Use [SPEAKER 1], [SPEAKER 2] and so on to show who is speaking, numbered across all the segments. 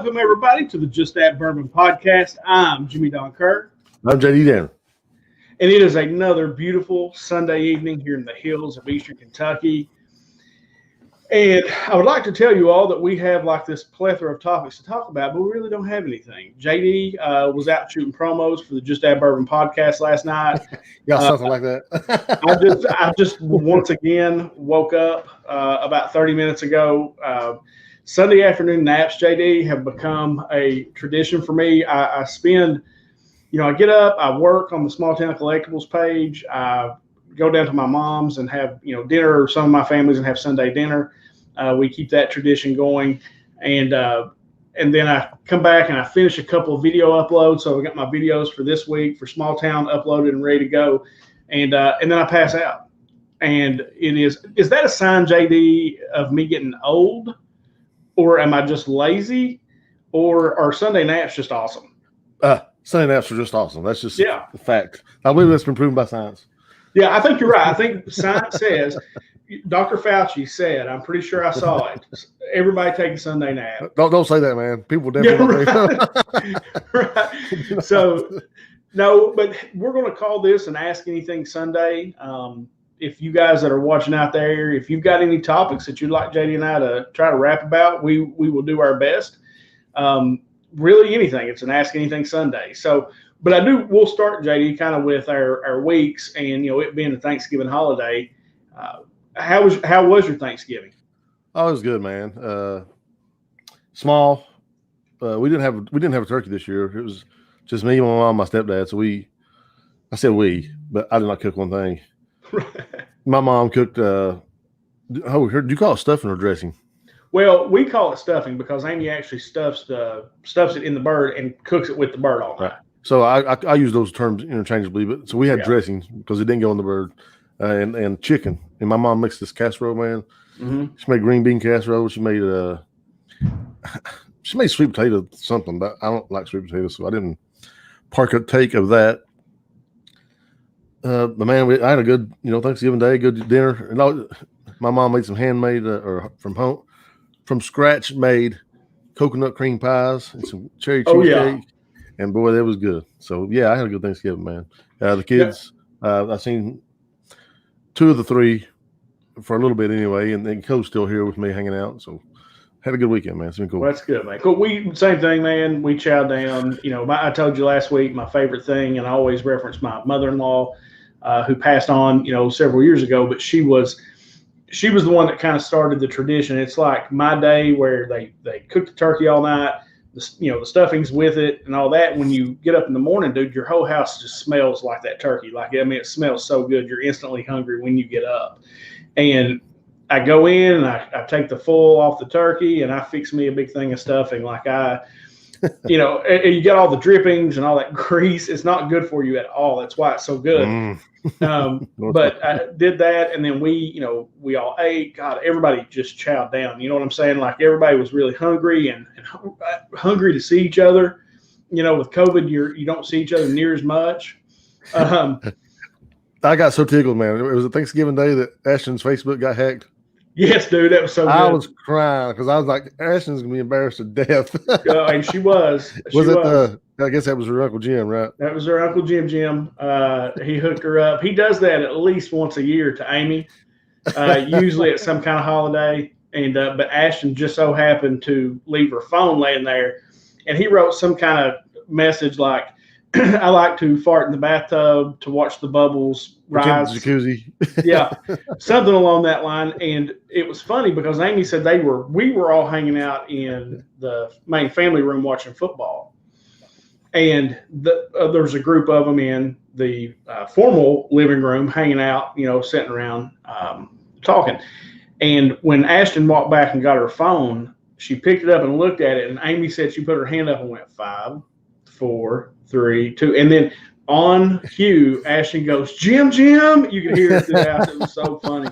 [SPEAKER 1] welcome everybody to the Just That Bourbon podcast. I'm Jimmy Don
[SPEAKER 2] I'm J.D.
[SPEAKER 1] and it is another beautiful Sunday evening here in the hills of Eastern Kentucky. And I would like to tell you all that we have like this plethora of topics to talk about, but we really don't have anything. JD was out shooting promos for the Just That Bourbon podcast last night.
[SPEAKER 2] Something like that.
[SPEAKER 1] I just once again woke up about 30 minutes ago. Sunday afternoon naps, JD, have become a tradition for me. I spend, I get up, I work on the Small Town Collectibles page. I go down to my mom's and have, dinner, or some of my families, and have Sunday dinner. We keep that tradition going. And then I come back and I finish a couple of video uploads. So I got my videos for this week for Small Town uploaded and ready to go. And then I pass out. And is that a sign, JD, of me getting old? Or am I just lazy? Or are Sunday naps just awesome?
[SPEAKER 2] Sunday naps are just awesome. That's just a fact. I believe that's been proven by science.
[SPEAKER 1] Yeah, I think you're right. I think science says, Dr. Fauci said, I'm pretty sure I saw it, everybody take a Sunday nap.
[SPEAKER 2] Don't say that, man. People definitely
[SPEAKER 1] right. So, no, but we're going to call this an Ask Anything Sunday. If you guys that are watching out there, if you've got any topics that you'd like JD and I to try to rap about, we will do our best. Really anything. It's an Ask Anything Sunday. So, but we'll start, JD, kind of with our weeks and, it being the Thanksgiving holiday. How was your Thanksgiving?
[SPEAKER 2] Oh, it was good, man. Small. We didn't have a turkey this year. It was just me, my mom, my stepdad. So I said we, but I did not cook one thing. My mom cooked. Do you call it stuffing or dressing?
[SPEAKER 1] Well, we call it stuffing because Amy actually stuffs it in the bird and cooks it with the bird all night. Right.
[SPEAKER 2] So I use those terms interchangeably. But so we had dressing because it didn't go in the bird, and chicken. And my mom mixed this casserole, man. Mm-hmm. She made green bean casserole. She made sweet potato something, but I don't like sweet potatoes, so I didn't partake of that. But man, I had a good, Thanksgiving Day, good dinner. And my mom made some handmade or from scratch made coconut cream pies and some cherry cheesecake. And boy, that was good. So yeah, I had a good Thanksgiving, man. The kids, I've seen two of the three for a little bit anyway, and then Cole's still here with me hanging out. So had a good weekend, man. It's been cool.
[SPEAKER 1] Well, that's good, man. Cool. Same thing, man. We chowed down. I told you last week my favorite thing, and I always reference my mother-in-law, who passed on, several years ago. But she was the one that kind of started the tradition. It's like my day where they cook the turkey all night, the stuffing's with it and all that. When you get up in the morning, dude, your whole house just smells like that turkey. It smells so good. You're instantly hungry when you get up. And I go in and I take the full off the turkey and I fix me a big thing of stuffing. You get all the drippings and all that grease. It's not good for you at all. That's why it's so good. But I did that, and then we all ate. God, everybody just chowed down. You know what I'm saying? Like everybody was really hungry and hungry to see each other. With COVID, you don't see each other near as much.
[SPEAKER 2] I got so tickled, man. It was a Thanksgiving Day that Ashton's Facebook got hacked.
[SPEAKER 1] Yes, dude, that was so good.
[SPEAKER 2] I was crying because I was like, Ashton's gonna be embarrassed to death.
[SPEAKER 1] And she was.
[SPEAKER 2] I guess that was her Uncle Jim, right?
[SPEAKER 1] That was her Uncle Jim. He hooked her up. He does that at least once a year to Amy, usually at some kind of holiday. And but Ashton just so happened to leave her phone laying there, and he wrote some kind of message like, I like to fart in the bathtub to watch the bubbles rise.
[SPEAKER 2] Jacuzzi.
[SPEAKER 1] Yeah, something along that line. And it was funny because Amy said we were all hanging out in the main family room watching football. And there was a group of them in the formal living room hanging out, sitting around talking. And when Ashton walked back and got her phone, she picked it up and looked at it. And Amy said she put her hand up and went 5, 4, 3, 2. And then on cue, Ashton goes, Jim. You could hear it through the house. It was so funny.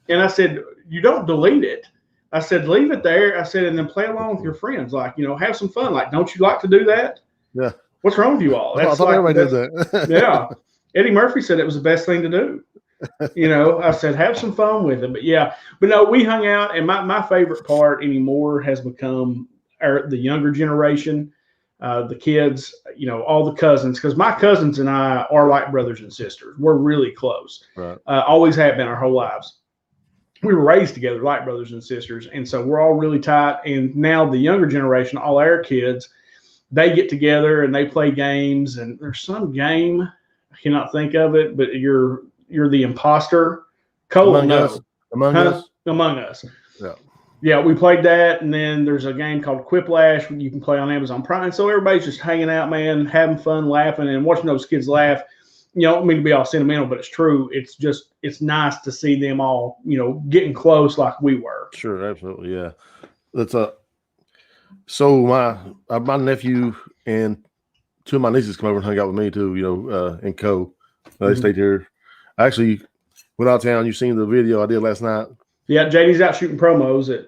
[SPEAKER 1] And I said, you don't delete it. I said, leave it there. I said, and then play along with your friends. Have some fun. Don't you like to do that?
[SPEAKER 2] Yeah.
[SPEAKER 1] What's wrong with you all?
[SPEAKER 2] I thought everybody did that.
[SPEAKER 1] Yeah. Eddie Murphy said it was the best thing to do. I said, have some fun with it. But no, we hung out. And my favorite part anymore has become the younger generation, the kids, all the cousins, because my cousins and I are like brothers and sisters. We're really close.
[SPEAKER 2] Right.
[SPEAKER 1] Always have been our whole lives. We were raised together like brothers and sisters, and so we're all really tight. And now the younger generation, all our kids, they get together and they play games. And there's some game, I cannot think of it, but you're the imposter. Cole,
[SPEAKER 2] Among Us.
[SPEAKER 1] Yeah. Yeah, we played that, and then there's a game called Quiplash you can play on Amazon Prime. And so everybody's just hanging out, man, having fun, laughing, and watching those kids laugh. I don't mean to be all sentimental, but it's true. It's nice to see them all, getting close like we were.
[SPEAKER 2] Sure, absolutely, yeah. That's so my nephew and two of my nieces come over and hung out with me too, and Co. They stayed here. I actually went out of town. You seen the video I did last night?
[SPEAKER 1] Yeah, JD's out shooting promos at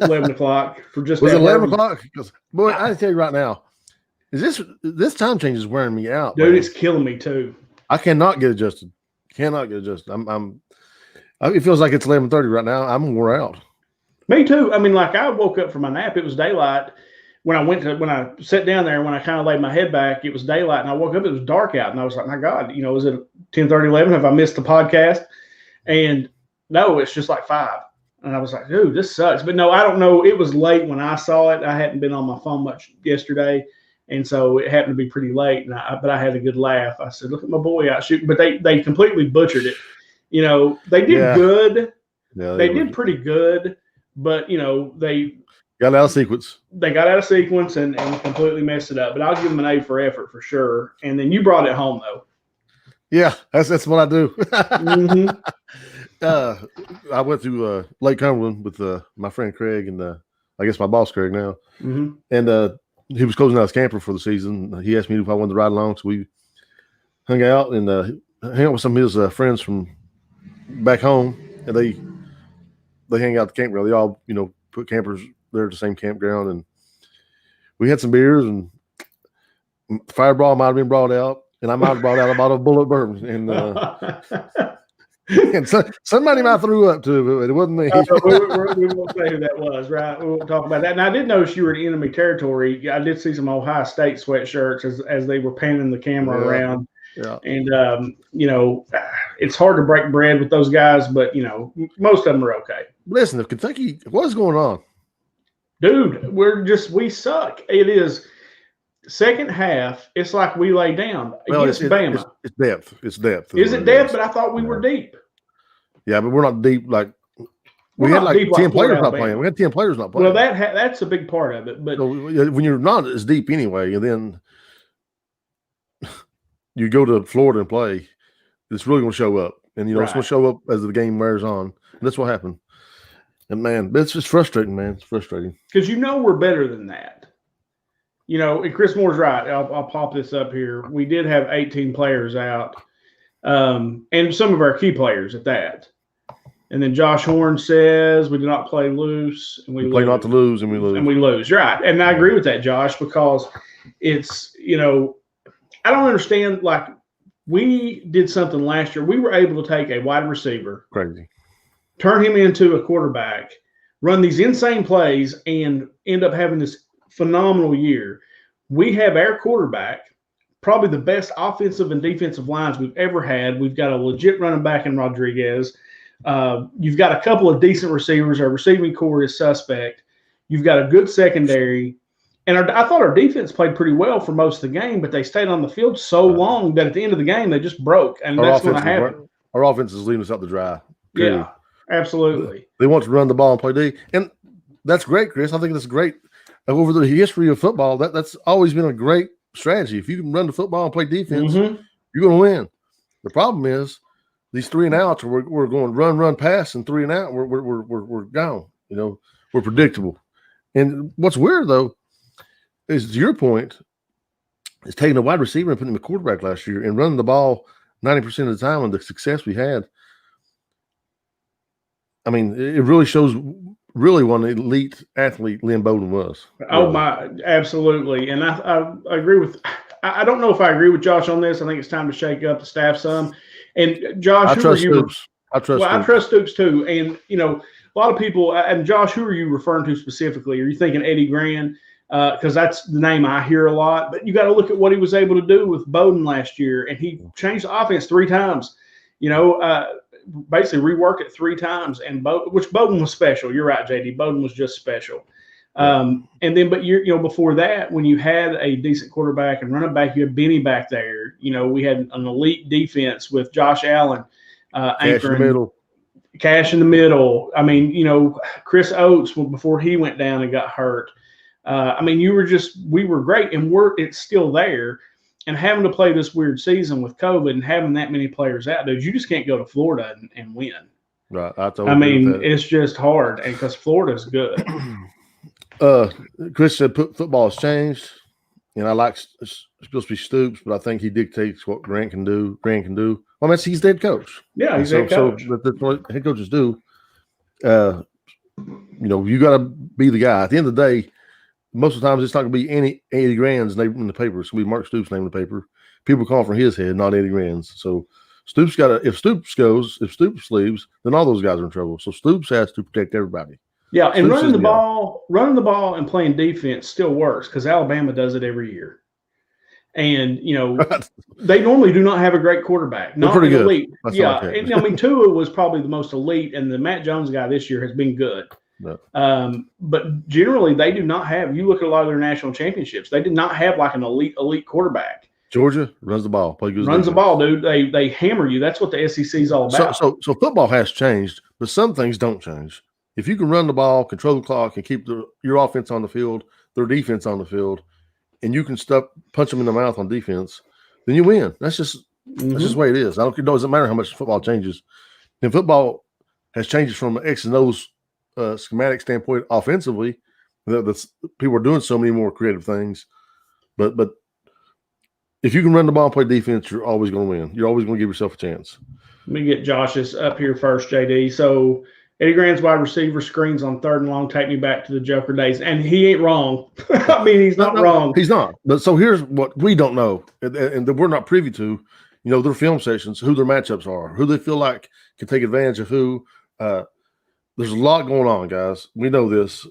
[SPEAKER 1] 11 o'clock for just.
[SPEAKER 2] Was it 11 o'clock? Because boy, I tell you right now, this time change is wearing me out,
[SPEAKER 1] dude.
[SPEAKER 2] Man.
[SPEAKER 1] It's killing me too.
[SPEAKER 2] I cannot get adjusted. It feels like it's 11:30 right now. I'm wore out.
[SPEAKER 1] Me too. I mean, like I woke up from my nap. It was daylight when I sat down there. When I kind of laid my head back, it was daylight, and I woke up. It was dark out, and I was like, my God, is it 10:30, 11? Have I missed the podcast? And no, it's just like 5. And I was like, dude, this sucks. But no, I don't know. It was late when I saw it. I hadn't been on my phone much yesterday. And so it happened to be pretty late. But I had a good laugh. I said, look at my boy out shooting. But they completely butchered it. They did good. Yeah, they did pretty good. But, they
[SPEAKER 2] got out of sequence.
[SPEAKER 1] They got out of sequence and completely messed it up. But I'll give them an A for effort for sure. And then you brought it home, though.
[SPEAKER 2] Yeah, that's what I do.
[SPEAKER 1] Mm-hmm.
[SPEAKER 2] I went to Lake Cumberland with my friend Craig and I guess my boss Craig now.
[SPEAKER 1] Mm-hmm.
[SPEAKER 2] And he was closing out his camper for the season. He asked me if I wanted to ride along, so we hung out and hang out with some of his friends from back home. And they hang out at the campground. They all put campers there at the same campground, and we had some beers and Fireball might have been brought out. And I might have brought out a bottle of Bullet Bourbon, and somebody might threw up too, but it wasn't me.
[SPEAKER 1] We won't say who that was, right? We won't talk about that. And I did notice you were in enemy territory. I did see some Ohio State sweatshirts as they were panning the camera around.
[SPEAKER 2] Yeah.
[SPEAKER 1] And it's hard to break bread with those guys, but most of them are okay.
[SPEAKER 2] Listen, if Kentucky, what's going on,
[SPEAKER 1] dude? We suck. It is. Second half, it's like we lay down against Bama.
[SPEAKER 2] It's depth. It's depth.
[SPEAKER 1] Is it depth? But I thought we were deep.
[SPEAKER 2] Yeah, but we're not deep. Like we had like 10 players not playing. We had 10 players not playing.
[SPEAKER 1] Well, that's a big part of it. But
[SPEAKER 2] so when you're not as deep anyway, and then you go to Florida and play, it's really going to show up. And it's going to show up as the game wears on. And that's what happened. And man, it's just frustrating, man. It's frustrating
[SPEAKER 1] because we're better than that. And Chris Moore's right. I'll pop this up here. We did have 18 players out, and some of our key players at that. And then Josh Horn says we do not play loose, and we
[SPEAKER 2] play not to lose, and we lose.
[SPEAKER 1] And we lose. Right. And I agree with that, Josh, because it's, I don't understand. Like, we did something last year. We were able to take a wide receiver,
[SPEAKER 2] crazy,
[SPEAKER 1] turn him into a quarterback, run these insane plays, and end up having this phenomenal year. We have our quarterback, probably the best offensive and defensive lines we've ever had. We've got a legit running back in Rodriguez. You've got a couple of decent receivers. Our receiving core is suspect. You've got a good secondary. And I thought our defense played pretty well for most of the game, but they stayed on the field so long that at the end of the game, they just broke. And that's going to happen.
[SPEAKER 2] Our offense is leaving us out to dry.
[SPEAKER 1] Period. Yeah, absolutely.
[SPEAKER 2] They want to run the ball and play D. And that's great, Chris. I think that's great. Over the history of football, that's always been a great strategy. If you can run the football and play defense, you're going to win. The problem is these 3 and outs. We're going run, pass, and 3 and out. We're gone. We're predictable. And what's weird though is, to your point, is taking a wide receiver and putting him a quarterback last year and running the ball 90% of the time, and the success we had. I mean, it really shows. Really, what an elite athlete Lynn Bowden was.
[SPEAKER 1] Oh my, absolutely. And I agree with. I don't know if I agree with Josh on this. I think it's time to shake up the staff some. And Josh,
[SPEAKER 2] I trust Stoops.
[SPEAKER 1] I trust Stoops too. And a lot of people, and Josh, who are you referring to specifically? Are you thinking Eddie Grand? Because that's the name I hear a lot. But you got to look at what he was able to do with Bowden last year, and he changed the offense 3 times. Basically reworked it 3 times, and which Bowden was special. You're right, JD. Bowden was just special. And then, but before that, when you had a decent quarterback and running back, you had Benny back there. We had an elite defense with Josh Allen anchoring. Cash in the middle. I mean, Chris Oates before he went down and got hurt. We were great, and it's still there. And having to play this weird season with COVID and having that many players out, dude, you just can't go to Florida and win.
[SPEAKER 2] Right.
[SPEAKER 1] It's just hard, and because Florida's good.
[SPEAKER 2] Chris said football has changed, and I like it's supposed to be Stoops, but I think he dictates what Grant can do. Well, he's head coach.
[SPEAKER 1] Yeah, he's head coach.
[SPEAKER 2] So that's what head coaches do. You got to be the guy. At the end of the day, most of the times it's not going to be Eddie Grand's name in the paper. It's going to be Mark Stoops' name in the paper. People call for his head, not Eddie Grand's. So Stoops if Stoops leaves, then all those guys are in trouble. So Stoops has to protect everybody.
[SPEAKER 1] Yeah, and running the ball and playing defense still works because Alabama does it every year. And, they normally do not have a great quarterback. Not
[SPEAKER 2] pretty good.
[SPEAKER 1] Elite. Tua was probably the most elite, and the Matt Jones guy this year has been good. No. But generally, they do not have – you look at a lot of their national championships, they did not have like an elite quarterback.
[SPEAKER 2] Georgia runs the ball.
[SPEAKER 1] Runs the ball, dude. They hammer you. That's what the SEC is all about.
[SPEAKER 2] So football has changed, but some things don't change. If you can run the ball, control the clock, and keep your offense on the field, their defense on the field, and you can punch them in the mouth on defense, then you win. That's just the way it is. It doesn't matter how much football changes. And football has changed from an X and O's schematic standpoint offensively. People are doing so many more creative things. But if you can run the ball and play defense, you're always going to win. You're always going to give yourself a chance.
[SPEAKER 1] Let me get Josh's up here first, JD. So Eddie Grand's wide receiver screens on 3rd and long take me back to the Joker days. And he ain't wrong. He's not wrong.
[SPEAKER 2] He's not. But so here's what we don't know and that we're not privy to, their film sessions, who their matchups are, who they feel like can take advantage of who. There's a lot going on, guys. We know this.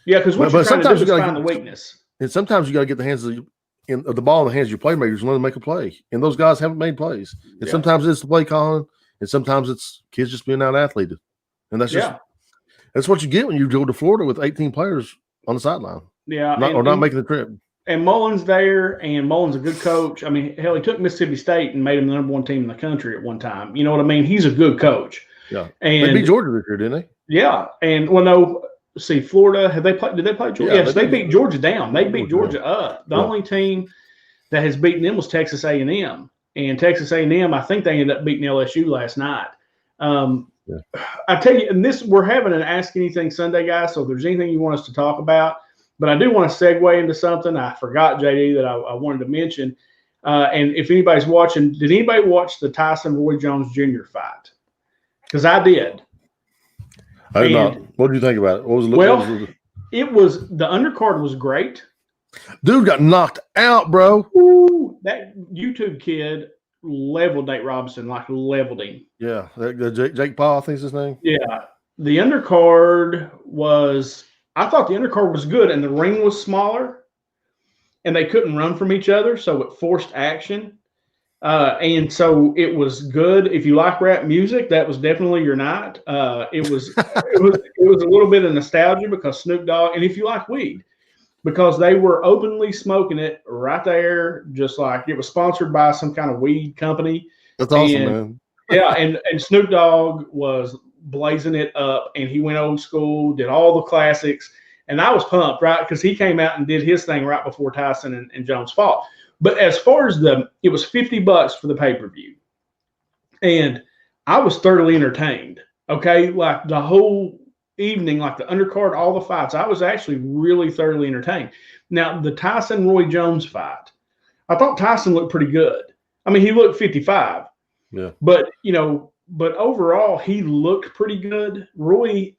[SPEAKER 1] Yeah, because what you're trying to do is find the weakness.
[SPEAKER 2] And sometimes you got to get the ball in the hands of your playmakers and let them make a play. And those guys haven't made plays. And sometimes it's the play calling, and sometimes it's kids just being out-athleted. And that's what you get when you go to Florida with 18 players on the sideline.
[SPEAKER 1] Yeah.
[SPEAKER 2] Not making the trip.
[SPEAKER 1] And Mullen's there, and Mullen's a good coach. I mean, hell, he took Mississippi State and made them the number 1 team in the country at one time. You know what I mean? He's a good coach.
[SPEAKER 2] Yeah.
[SPEAKER 1] And
[SPEAKER 2] they beat Georgia this year, didn't they?
[SPEAKER 1] Yeah. And Florida, did they play Georgia? Yes, they beat Georgia down. They beat Georgia up. The only team that has beaten them was Texas A&M. And Texas A&M, I think they ended up beating LSU last night. I tell you, and we're having an Ask Anything Sunday, guys, so if there's anything you want us to talk about, but I do want to segue into something I forgot, JD, that I wanted to mention. And if anybody's watching, did anybody watch the Tyson Roy Jones Jr. fight? Because I did.
[SPEAKER 2] I did not. What did you think about it?
[SPEAKER 1] It was the undercard was great.
[SPEAKER 2] Dude got knocked out, bro.
[SPEAKER 1] Ooh, that YouTube kid leveled Nate Robinson, leveled him.
[SPEAKER 2] Yeah, Jake Paul, I think is his name.
[SPEAKER 1] Yeah, the undercard I thought the undercard was good, and the ring was smaller, and they couldn't run from each other, so it forced action. And so it was good. If you like rap music, that was definitely your night. It was a little bit of nostalgia because Snoop Dogg, and if you like weed, because they were openly smoking it right there, just like it was sponsored by some kind of weed company.
[SPEAKER 2] That's awesome, man.
[SPEAKER 1] Yeah, and Snoop Dogg was blazing it up, and he went old school, did all the classics, and I was pumped, right? Because he came out and did his thing right before Tyson and Jones fought. But as far as it was $50 for the pay-per-view, and I was thoroughly entertained. Okay, like the whole evening, like the undercard, all the fights, I was actually really thoroughly entertained. Now, the Tyson Roy Jones fight, I thought Tyson looked pretty good. I mean, he looked 55.
[SPEAKER 2] Yeah.
[SPEAKER 1] But overall, he looked pretty good. Roy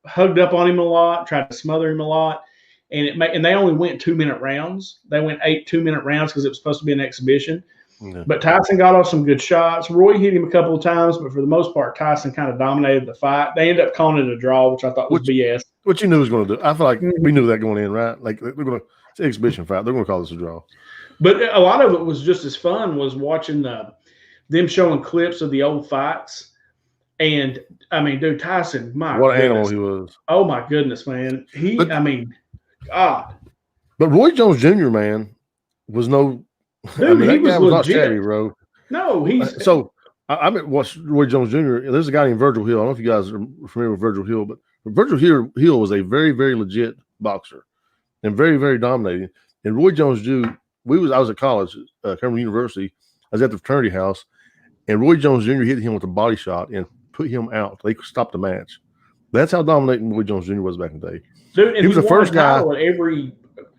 [SPEAKER 1] hugged up on him a lot, tried to smother him a lot. And they only went 2-minute rounds. They went 8 2-minute rounds because it was supposed to be an exhibition.
[SPEAKER 2] Yeah.
[SPEAKER 1] But Tyson got off some good shots. Roy hit him a couple of times, but for the most part, Tyson kind of dominated the fight. They ended up calling it a draw, which I thought was BS.
[SPEAKER 2] What you knew was going to do. I feel like we knew that going in, right? Like they're going to. It's an exhibition fight. They're going to call this a draw.
[SPEAKER 1] But a lot of it was just as fun was watching them showing clips of the old fights. And I mean, dude, Tyson,
[SPEAKER 2] what animal he was.
[SPEAKER 1] Oh my goodness, man. God.
[SPEAKER 2] But Roy Jones Jr., man, was no.
[SPEAKER 1] Dude,
[SPEAKER 2] that guy was not shabby, bro.
[SPEAKER 1] No, he's
[SPEAKER 2] so. I watched Roy Jones Jr. There's a guy named Virgil Hill. I don't know if you guys are familiar with Virgil Hill, but Virgil Hill was a very, very legit boxer and very, very dominating. And Roy Jones Jr. I was at college, Cumberland University. I was at the fraternity house, and Roy Jones Jr. hit him with a body shot and put him out. They stopped the match. That's how dominating Roy Jones Jr. was back in the day.
[SPEAKER 1] Dude, and he was the first guy at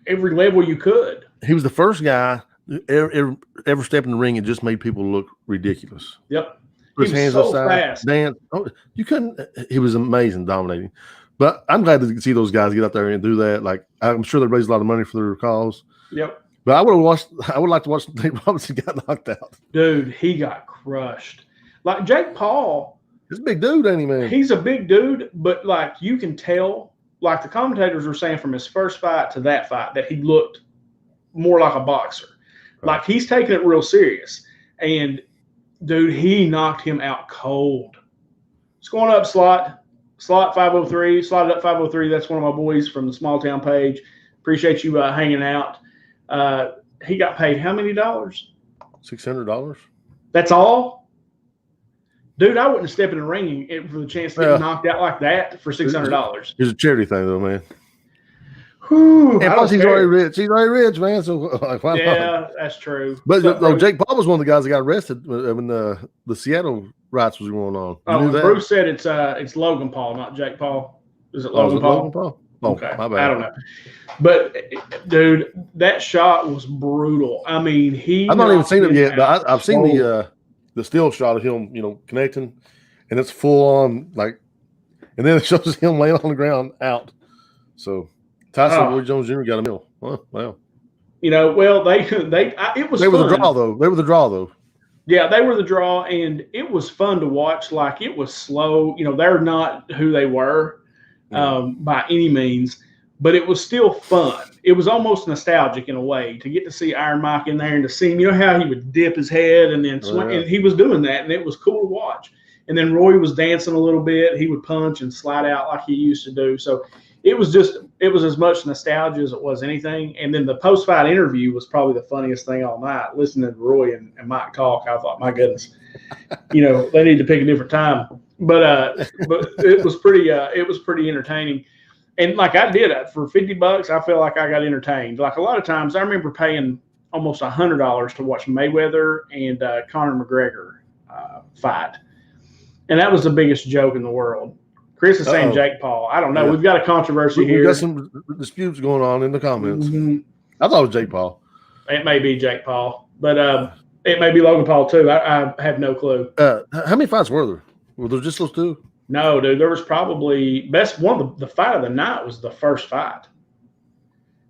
[SPEAKER 1] every level you could.
[SPEAKER 2] He was the first guy ever stepped in the ring and just made people look ridiculous.
[SPEAKER 1] Yep.
[SPEAKER 2] Put his hands upside, fast. Dance. Oh, you couldn't. He was amazing, dominating. But I'm glad to see those guys get out there and do that. Like, I'm sure they raised a lot of money for their cause.
[SPEAKER 1] Yep.
[SPEAKER 2] But I would like to watch Nate Robinson got knocked out.
[SPEAKER 1] Dude, he got crushed. Like Jake Paul.
[SPEAKER 2] He's a big dude, ain't he, man?
[SPEAKER 1] He's a big dude, but like you can tell, like the commentators were saying from his first fight to that fight, that he looked more like a boxer. Right. Like he's taking it real serious. And dude, he knocked him out cold. It's going up slot 503, slotted up 503. That's one of my boys from the small town page. Appreciate you hanging out. He got paid how many dollars?
[SPEAKER 2] $600.
[SPEAKER 1] That's all? Dude, I wouldn't step in the ring for the chance to get knocked out like that for $600.
[SPEAKER 2] It's a charity thing, though, man.
[SPEAKER 1] Whew,
[SPEAKER 2] and plus, he's already rich. He's already rich, man. So, why
[SPEAKER 1] not? That's true.
[SPEAKER 2] But Jake Paul was one of the guys that got arrested when the Seattle riots was going on.
[SPEAKER 1] Bruce said it's Logan Paul, not Jake Paul. Is it Logan Paul?
[SPEAKER 2] Logan Paul? Oh,
[SPEAKER 1] okay,
[SPEAKER 2] my bad.
[SPEAKER 1] I don't know. But dude, that shot was brutal. I mean,
[SPEAKER 2] I've not even seen it yet, but I've seen the still shot of him, connecting, and it's full on and then it shows him laying on the ground out. So Tyson Roy Jones Jr. got a meal. Wow.
[SPEAKER 1] Well, it was.
[SPEAKER 2] They were the draw though.
[SPEAKER 1] Yeah, they were the draw, and it was fun to watch. Like it was slow. They're not who they were. By any means, but it was still fun. It was almost nostalgic in a way to get to see Iron Mike in there and to see him. You know how he would dip his head and then swing, and he was doing that, and it was cool to watch. And then Roy was dancing a little bit. He would punch and slide out like he used to do. So it was as much nostalgia as it was anything. And then the post-fight interview was probably the funniest thing all night. Listening to Roy and Mike talk, I thought, my goodness, they need to pick a different time. But it was pretty entertaining, and like I did it for $50, I feel like I got entertained. Like a lot of times, I remember paying almost $100 to watch Mayweather and Conor McGregor fight, and that was the biggest joke in the world. Chris is saying Jake Paul. I don't know. Yeah. We've got a controversy here.
[SPEAKER 2] We've got some disputes going on in the comments. Mm-hmm. I thought it was Jake Paul.
[SPEAKER 1] It may be Jake Paul, but it may be Logan Paul too. I have no clue.
[SPEAKER 2] How many fights were there? Were there just those two?
[SPEAKER 1] No, dude. There was probably the fight of the night was the first fight.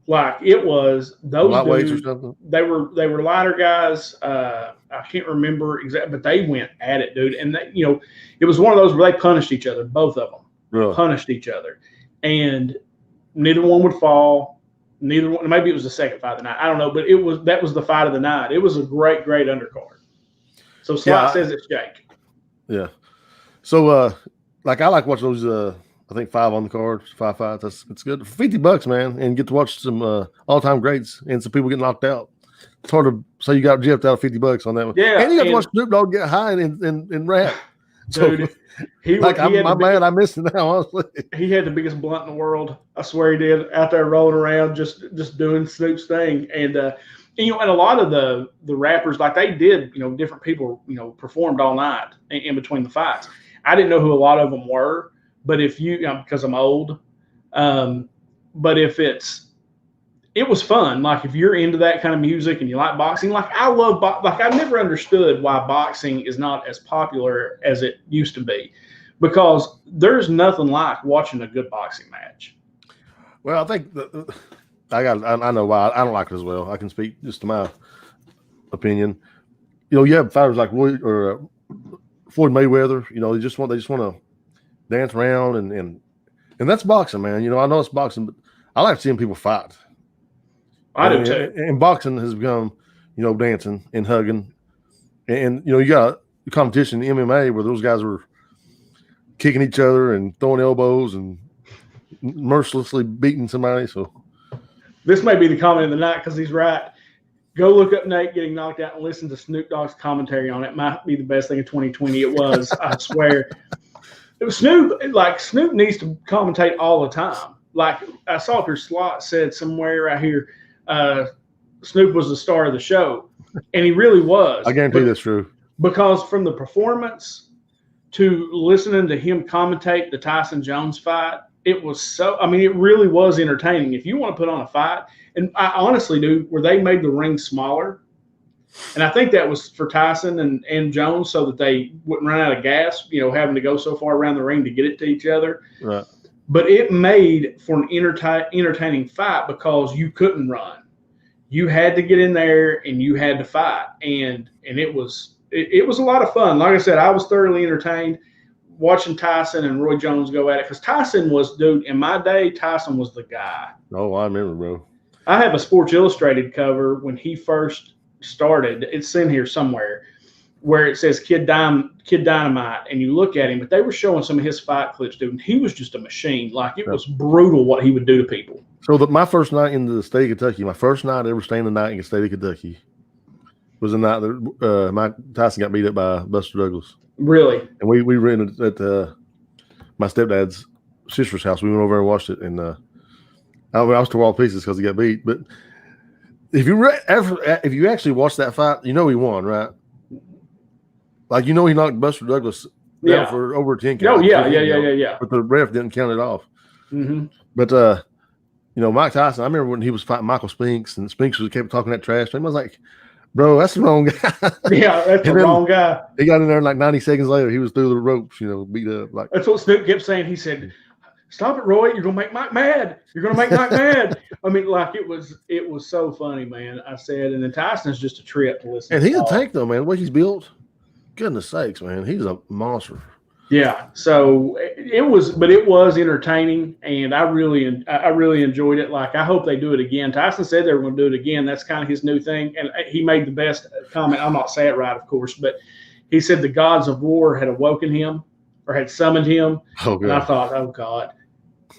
[SPEAKER 1] Like it was those
[SPEAKER 2] lightweights or something.
[SPEAKER 1] They were lighter guys. I can't remember exactly, but they went at it, dude. And it was one of those where they punished each other. Both of them punished each other, and neither one would fall. Neither one. Maybe it was the second fight of the night. I don't know, but that was the fight of the night. It was a great undercard. So Slot says it's Jake.
[SPEAKER 2] Yeah. So, I like watching those. I think 5 on the card, 5 fights. It's good for $50, man, and get to watch some all-time greats and some people get knocked out. It's hard to say you got gypped out of $50 on that one.
[SPEAKER 1] Yeah,
[SPEAKER 2] and you got to watch Snoop Dogg get high and rap.
[SPEAKER 1] Dude,
[SPEAKER 2] so, I'm glad I missed it now. Honestly,
[SPEAKER 1] he had the biggest blunt in the world. I swear he did. Out there rolling around, just doing Snoop's thing, and and a lot of the rappers, like they did, different people, performed all night in between the fights. I didn't know who a lot of them were, but if because I'm old, but if it was fun. Like if you're into that kind of music and you like boxing, like I love like I never understood why boxing is not as popular as it used to be, because there's nothing like watching a good boxing match.
[SPEAKER 2] Well, I think I know why I don't like it as well. I can speak just to my opinion. you have fighters like Roy or Floyd Mayweather. They just want to dance around and that's boxing, man. I know it's boxing, but I like seeing people fight.
[SPEAKER 1] I do too.
[SPEAKER 2] And boxing has become, dancing and hugging, and you got competition in MMA where those guys were kicking each other and throwing elbows and mercilessly beating somebody. So
[SPEAKER 1] this may be the comment of the night because he's right. Go look up Nate getting knocked out and listen to Snoop Dogg's commentary on it. It might be the best thing of 2020. It was, I swear. It was Snoop. Snoop needs to commentate all the time. Like I saw if your slot said somewhere right here, Snoop was the star of the show, and he really was.
[SPEAKER 2] I guarantee that's true.
[SPEAKER 1] Because from the performance to listening to him commentate the Tyson Jones fight, it was so. I mean, it really was entertaining. If you want to put on a fight. And I honestly do, where they made the ring smaller. And I think that was for Tyson and Jones so that they wouldn't run out of gas, having to go so far around the ring to get it to each other.
[SPEAKER 2] Right.
[SPEAKER 1] But it made for an entertaining fight because you couldn't run. You had to get in there and you had to fight. And it was a lot of fun. Like I said, I was thoroughly entertained watching Tyson and Roy Jones go at it. Because Tyson was, dude, in my day, Tyson was the guy.
[SPEAKER 2] Oh, I remember, bro.
[SPEAKER 1] I have a Sports Illustrated cover when he first started. It's in here somewhere where it says Kid Dynamite, and you look at him, but they were showing some of his fight clips, dude. And he was just a machine. Like, it was brutal what he would do to people. So
[SPEAKER 2] my first night in the state of Kentucky, my first night ever staying the night in the state of Kentucky was the night that Mike Tyson got beat up by Buster Douglas.
[SPEAKER 1] Really?
[SPEAKER 2] And we rented at my stepdad's sister's house. We went over and watched it, and I was to all pieces because he got beat. But if you actually watch that fight, he won, right? Like, he knocked Buster Douglas down for over 10 counts.
[SPEAKER 1] Oh, yeah.
[SPEAKER 2] But the ref didn't count it off.
[SPEAKER 1] Mm-hmm.
[SPEAKER 2] But, Mike Tyson, I remember when he was fighting Michael Spinks, and Spinks kept talking that trash to him. I was like, bro, that's the wrong guy.
[SPEAKER 1] Yeah, that's the wrong guy.
[SPEAKER 2] He got in there, and like 90 seconds later, he was through the ropes, beat up. Like,
[SPEAKER 1] that's what Snoop kept saying. He said, "Stop it, Roy! You're gonna make Mike mad. You're gonna make Mike mad." I mean, like, it was so funny, man. I said, and then Tyson's just a trip to listen.
[SPEAKER 2] And he's a tank, though, man. The way he's built, goodness sakes, man, he's a monster.
[SPEAKER 1] Yeah. So it was entertaining, and I really enjoyed it. Like, I hope they do it again. Tyson said they were going to do it again. That's kind of his new thing, and he made the best comment. I'm not saying it right, of course, but he said the gods of war had awoken him or had summoned him.
[SPEAKER 2] Oh, God.
[SPEAKER 1] And I thought, oh God,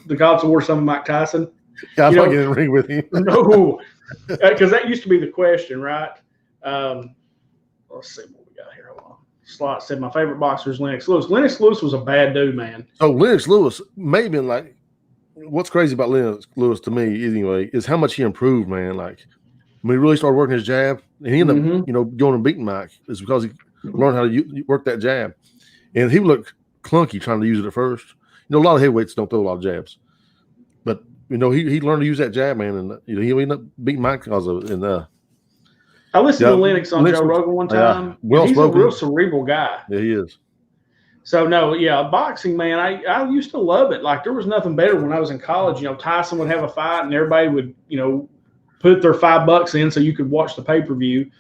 [SPEAKER 1] the gods of war summoned Mike Tyson.
[SPEAKER 2] Yeah, I'm not getting in the ring with him.
[SPEAKER 1] No, because that used to be the question, right? Let's see what we got here. Hold on. Slot said my favorite boxer is Lennox Lewis. Lennox Lewis was a bad dude, man.
[SPEAKER 2] Oh, Lennox Lewis may have been like, what's crazy about Lennox Lewis to me, anyway, is how much he improved, man. Like, when he really started working his jab, and he ended up, going and beating Mike, is because he learned how to work that jab. And he looked clunky trying to use it at first. A lot of heavyweights don't throw a lot of jabs. But, he learned to use that jab, man, and he ended up beating Mike because of it. And
[SPEAKER 1] I listened to Lennox on Joe Rogan one time. He's a real cerebral guy.
[SPEAKER 2] Yeah, he is.
[SPEAKER 1] So, boxing, man, I used to love it. Like, there was nothing better when I was in college. Tyson would have a fight, and everybody would, put their $5 in so you could watch the pay-per-view,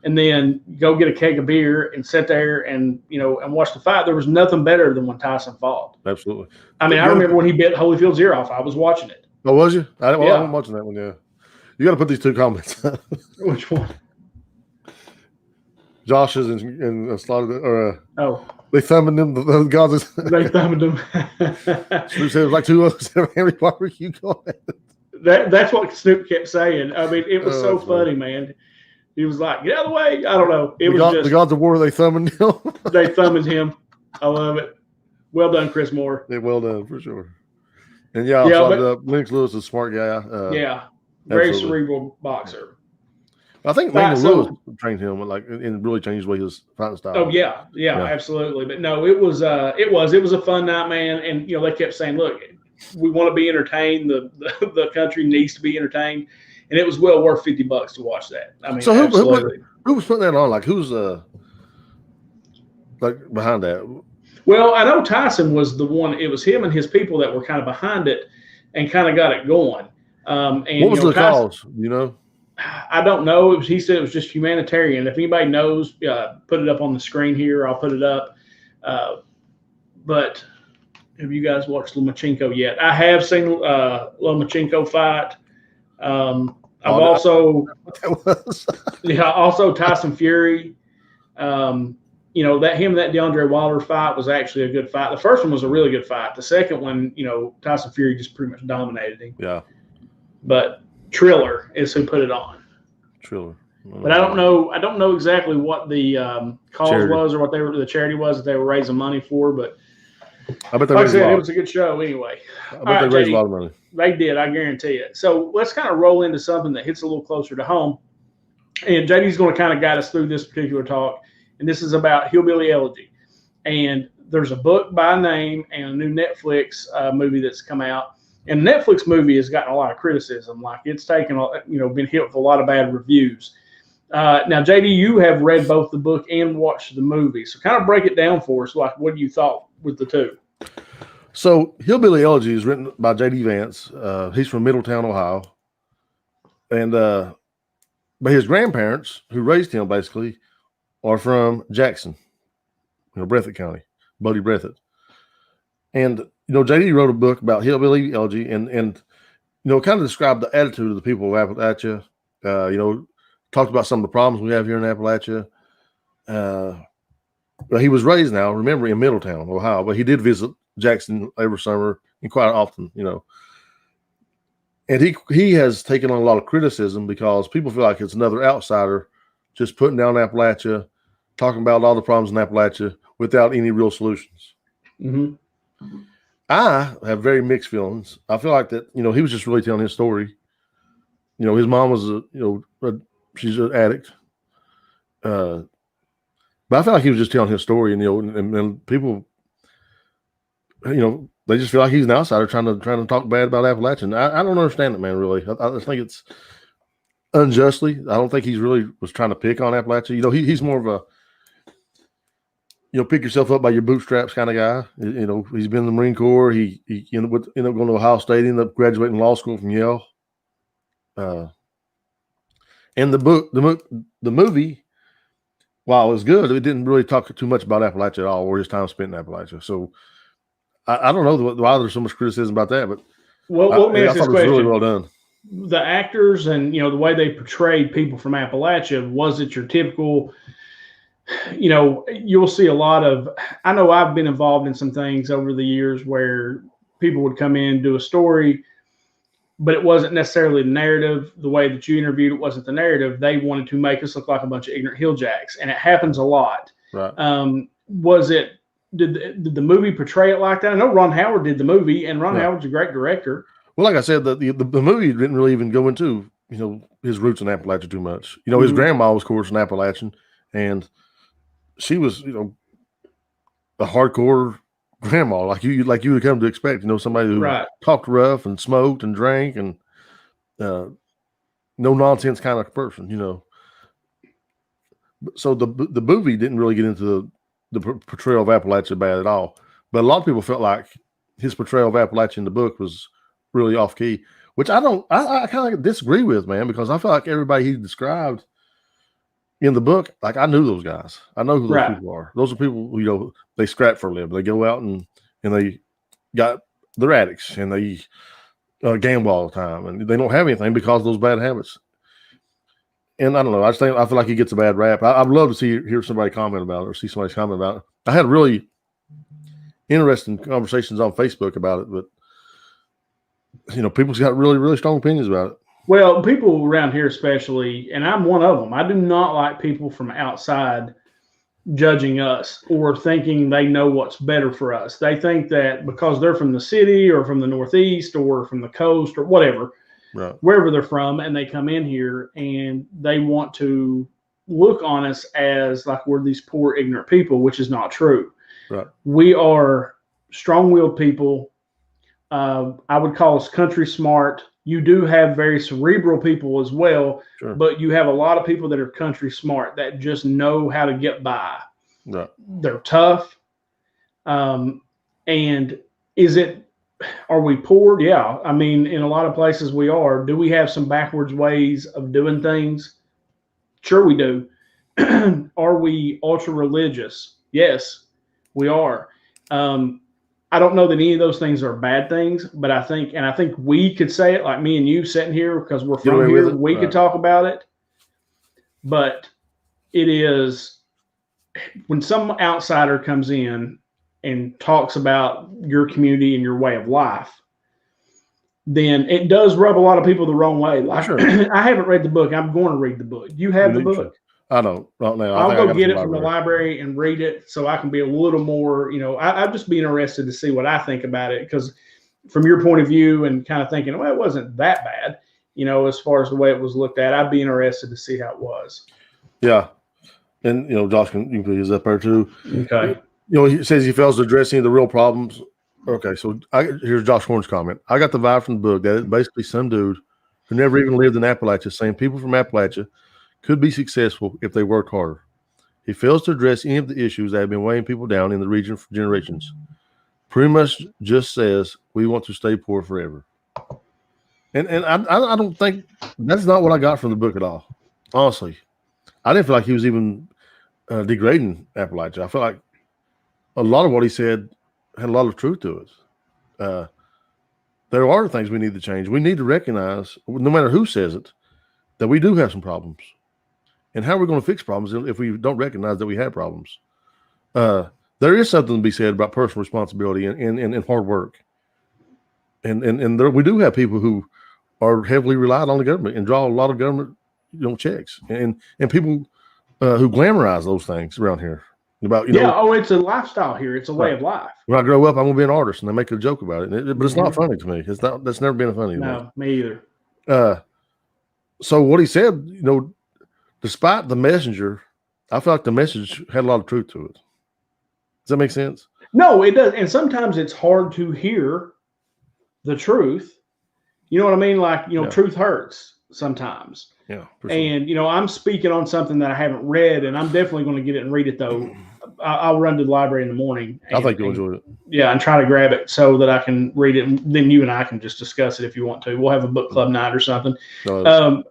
[SPEAKER 1] and then go get a keg of beer and sit there and, and watch the fight. There was nothing better than when Tyson fought.
[SPEAKER 2] Absolutely.
[SPEAKER 1] I mean, I remember when he bit Holyfield's ear off. I was watching it.
[SPEAKER 2] Oh, was you? I wasn't watching that one, yeah. You got to put these two comments.
[SPEAKER 1] Which one?
[SPEAKER 2] Josh's and a slot or
[SPEAKER 1] they
[SPEAKER 2] thumbing them. The gods.
[SPEAKER 1] They thumbing them.
[SPEAKER 2] Snoop said it was like 2 others every barbecue going.
[SPEAKER 1] That's what Snoop kept saying. I mean, it was so funny, man. He was like, "Get out of the way!" I don't know.
[SPEAKER 2] The gods of war. They thumbing him.
[SPEAKER 1] They thumbing him. I love it. Well done, Chris Moore.
[SPEAKER 2] Yeah, well done for sure. And Lennox Lewis is a smart guy.
[SPEAKER 1] Very cerebral boxer.
[SPEAKER 2] I think Lennox Lewis trained him and really changed the way his fighting style.
[SPEAKER 1] Oh yeah, absolutely. But no, it was a fun night, man. And they kept saying, "Look, we want to be entertained. The country needs to be entertained." And it was well worth $50 to watch that. I mean,
[SPEAKER 2] so who was putting that on? Like, who's behind that?
[SPEAKER 1] Well, I know Tyson was the one. It was him and his people that were kind of behind it and kind of got it going. And
[SPEAKER 2] what was the cause?
[SPEAKER 1] I don't know. He said it was just humanitarian. If anybody knows, put it up on the screen here. I'll put it up. But have you guys watched Lomachenko yet? I have seen Lomachenko fight. I've also also Tyson Fury. That DeAndre Wilder fight was actually a good fight. The first one was a really good fight. The second one, Tyson Fury just pretty much dominated him.
[SPEAKER 2] Yeah.
[SPEAKER 1] But Triller is who put it on.
[SPEAKER 2] Triller.
[SPEAKER 1] But I don't know. I don't know exactly what the cause was or what the charity was that they were raising money for. But
[SPEAKER 2] I bet they
[SPEAKER 1] like I said, it was a good show anyway.
[SPEAKER 2] I bet they raised a lot of money.
[SPEAKER 1] They did. I guarantee it. So let's kind of roll into something that hits a little closer to home. And JD's going to kind of guide us through this particular talk. And this is about Hillbilly Elegy. And there's a book by name and a new Netflix movie that's come out. And the Netflix movie has gotten a lot of criticism. Like it's taken, been hit with a lot of bad reviews. Now, JD, you have read both the book and watched the movie. So kind of break it down for us. Like what you thought with the two.
[SPEAKER 2] So Hillbilly Elegy is written by J.D. Vance. He's from Middletown, Ohio. And but his grandparents, who raised him basically, are from Jackson, Breathitt County, Buddy Breathitt. And, J.D. wrote a book about Hillbilly Elegy and kind of described the attitude of the people of Appalachia. Talked about some of the problems we have here in Appalachia. But he was raised now, remember, in Middletown, Ohio, but he did visit Jackson every summer and quite often, And he has taken on a lot of criticism because people feel like it's another outsider just putting down Appalachia, talking about all the problems in Appalachia without any real solutions.
[SPEAKER 1] Mm-hmm.
[SPEAKER 2] I have very mixed feelings. I feel like that, he was just really telling his story. His mom was she's an addict. But I feel like he was just telling his story, and people, they just feel like he's an outsider trying to talk bad about Appalachian. I don't understand it, man. Really, I just think it's unjustly. I don't think he's really was trying to pick on Appalachia. He's more of a pick yourself up by your bootstraps kind of guy. He's been in the Marine Corps. He ended up going to Ohio State. Ended up graduating law school from Yale. And the movie, while it was good, it didn't really talk too much about Appalachia at all, or his time spent in Appalachia. So I don't know why there's so much criticism about that, but
[SPEAKER 1] let me ask this question.
[SPEAKER 2] It was really well done.
[SPEAKER 1] The actors and the way they portrayed people from Appalachia, was it your typical? You'll see a lot of. I know I've been involved in some things over the years where people would come in and do a story, but it wasn't necessarily the narrative. The way that you interviewed it wasn't the narrative. They wanted to make us look like a bunch of ignorant hilljacks, and it happens a lot.
[SPEAKER 2] Right.
[SPEAKER 1] Was it? Did the movie portray it like that? I know Ron Howard did the movie, and Ron Howard's a great director.
[SPEAKER 2] Well, like I said, the movie didn't really even go into his roots in Appalachia too much. His grandma was, of course, an Appalachian, and she was a hardcore grandma, like you would come to expect. Somebody who talked rough and smoked and drank and no nonsense kind of person. So the movie didn't really get into the portrayal of Appalachia bad at all. But a lot of people felt like his portrayal of Appalachia in the book was really off key, which I kind of disagree with, man, because I feel like everybody he described in the book, like I knew those guys. I know who those people are. Those are people who, they scrap for a living. They go out and they got their addicts and they gamble all the time and they don't have anything because of those bad habits. And I don't know. I feel like he gets a bad rap. I'd love to hear somebody comment about it or see somebody comment about it. I had really interesting conversations on Facebook about it, but people's got really, really strong opinions about it.
[SPEAKER 1] Well, people around here especially, and I'm one of them, I do not like people from outside judging us or thinking they know what's better for us. They think that because they're from the city or from the Northeast or from the coast or whatever, wherever they're from, and they come in here and they want to look on us as like we're these poor, ignorant people, which is not true.
[SPEAKER 2] Right.
[SPEAKER 1] We are strong-willed people. I would call us country smart. You do have very cerebral people as well, but you have a lot of people that are country smart that just know how to get by.
[SPEAKER 2] Right.
[SPEAKER 1] They're tough. And is it Are we poor? Yeah. I mean, in a lot of places we are. Do we have some backwards ways of doing things? Sure, we do. Are we ultra religious? Yes, we are. Um, I don't know that any of those things are bad things, but I think we could say it like me and you sitting here because we're from here. We could talk about it, but it is when some outsider comes in and talks about your community and your way of life, then it does rub a lot of people the wrong way. Like, sure. I haven't read the book. I'm going to read the book. You have the book?
[SPEAKER 2] I don't right now.
[SPEAKER 1] I'll go get it from the library and read it so I can be a little more, I'd just be interested to see what I think about it, because from your point of view and kind of thinking, well, it wasn't that bad, as far as the way it was looked at, I'd be interested to see how it was.
[SPEAKER 2] Yeah. And, Josh, you can put his up there too.
[SPEAKER 1] Okay.
[SPEAKER 2] He says he fails to address any of the real problems. Okay, so here's Josh Horn's comment. I got the vibe from the book that it's basically some dude who never even lived in Appalachia saying people from Appalachia could be successful if they worked harder. He fails to address any of the issues that have been weighing people down in the region for generations. Pretty much just says we want to stay poor forever. And I don't think that's not what I got from the book at all. Honestly, I didn't feel like he was even degrading Appalachia. I felt like a lot of what he said had a lot of truth to it. There are things we need to change. We need to recognize, no matter who says it, that we do have some problems. And how are we going to fix problems if we don't recognize that we have problems? There is something to be said about personal responsibility and hard work. And there, we do have people who are heavily relied on the government and draw a lot of government checks. And people who glamorize those things around here. About
[SPEAKER 1] it's a lifestyle here. It's a way of life.
[SPEAKER 2] When I grow up, I'm gonna be an artist, and they make a joke about it. But it's not funny to me. It's not. That's never been funny to me.
[SPEAKER 1] No, me either.
[SPEAKER 2] So what he said, despite the messenger, I felt like the message had a lot of truth to it. Does that make sense?
[SPEAKER 1] No, it does. And sometimes it's hard to hear the truth. You know what I mean? Like, truth hurts sometimes.
[SPEAKER 2] Yeah.
[SPEAKER 1] Sure. And, I'm speaking on something that I haven't read, and I'm definitely going to get it and read it, though. I'll run to the library in the morning.
[SPEAKER 2] I think you'll enjoy it.
[SPEAKER 1] Yeah, and try to grab it so that I can read it, and then you and I can just discuss it if you want to. We'll have a book club night or something. No,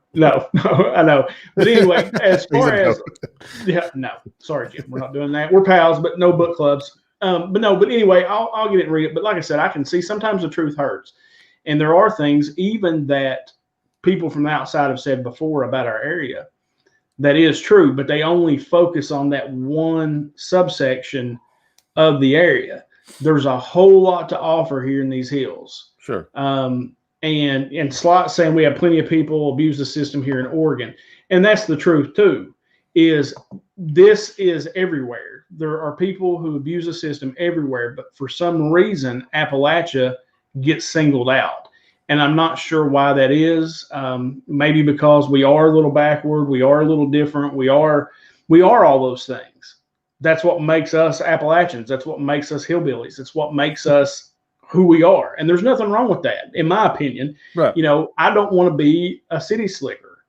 [SPEAKER 1] I know. But anyway, as far as sorry, Jim, we're not doing that. We're pals, but no book clubs. But anyway, I'll get it and read it. But like I said, I can see sometimes the truth hurts, and there are things even that people from the outside have said before about our area that is true, but they only focus on that one subsection of the area. There's a whole lot to offer here in these hills.
[SPEAKER 2] Sure.
[SPEAKER 1] And Slot saying we have plenty of people abuse the system here in Oregon. And that's the truth too, is this is everywhere. There are people who abuse the system everywhere, but for some reason, Appalachia gets singled out. And I'm not sure why that is. Maybe because we are a little backward, we are a little different, we are all those things. That's what makes us Appalachians. That's what makes us hillbillies. It's what makes us who we are. And there's nothing wrong with that, in my opinion.
[SPEAKER 2] Right.
[SPEAKER 1] I don't want to be a city slicker.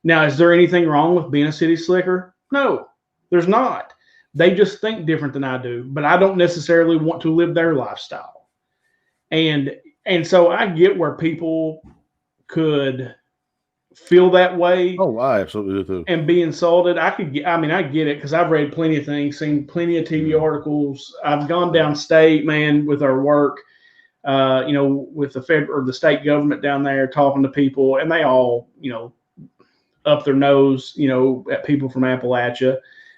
[SPEAKER 1] Now, is there anything wrong with being a city slicker? No, there's not. They just think different than I do, but I don't necessarily want to live their lifestyle. And so I get where people could feel that way.
[SPEAKER 2] Oh, I absolutely do too.
[SPEAKER 1] And be insulted. I get it because I've read plenty of things, seen plenty of TV articles. I've gone downstate, man, with our work, with the federal or the state government down there, talking to people, and they all, up their nose, at people from Appalachia.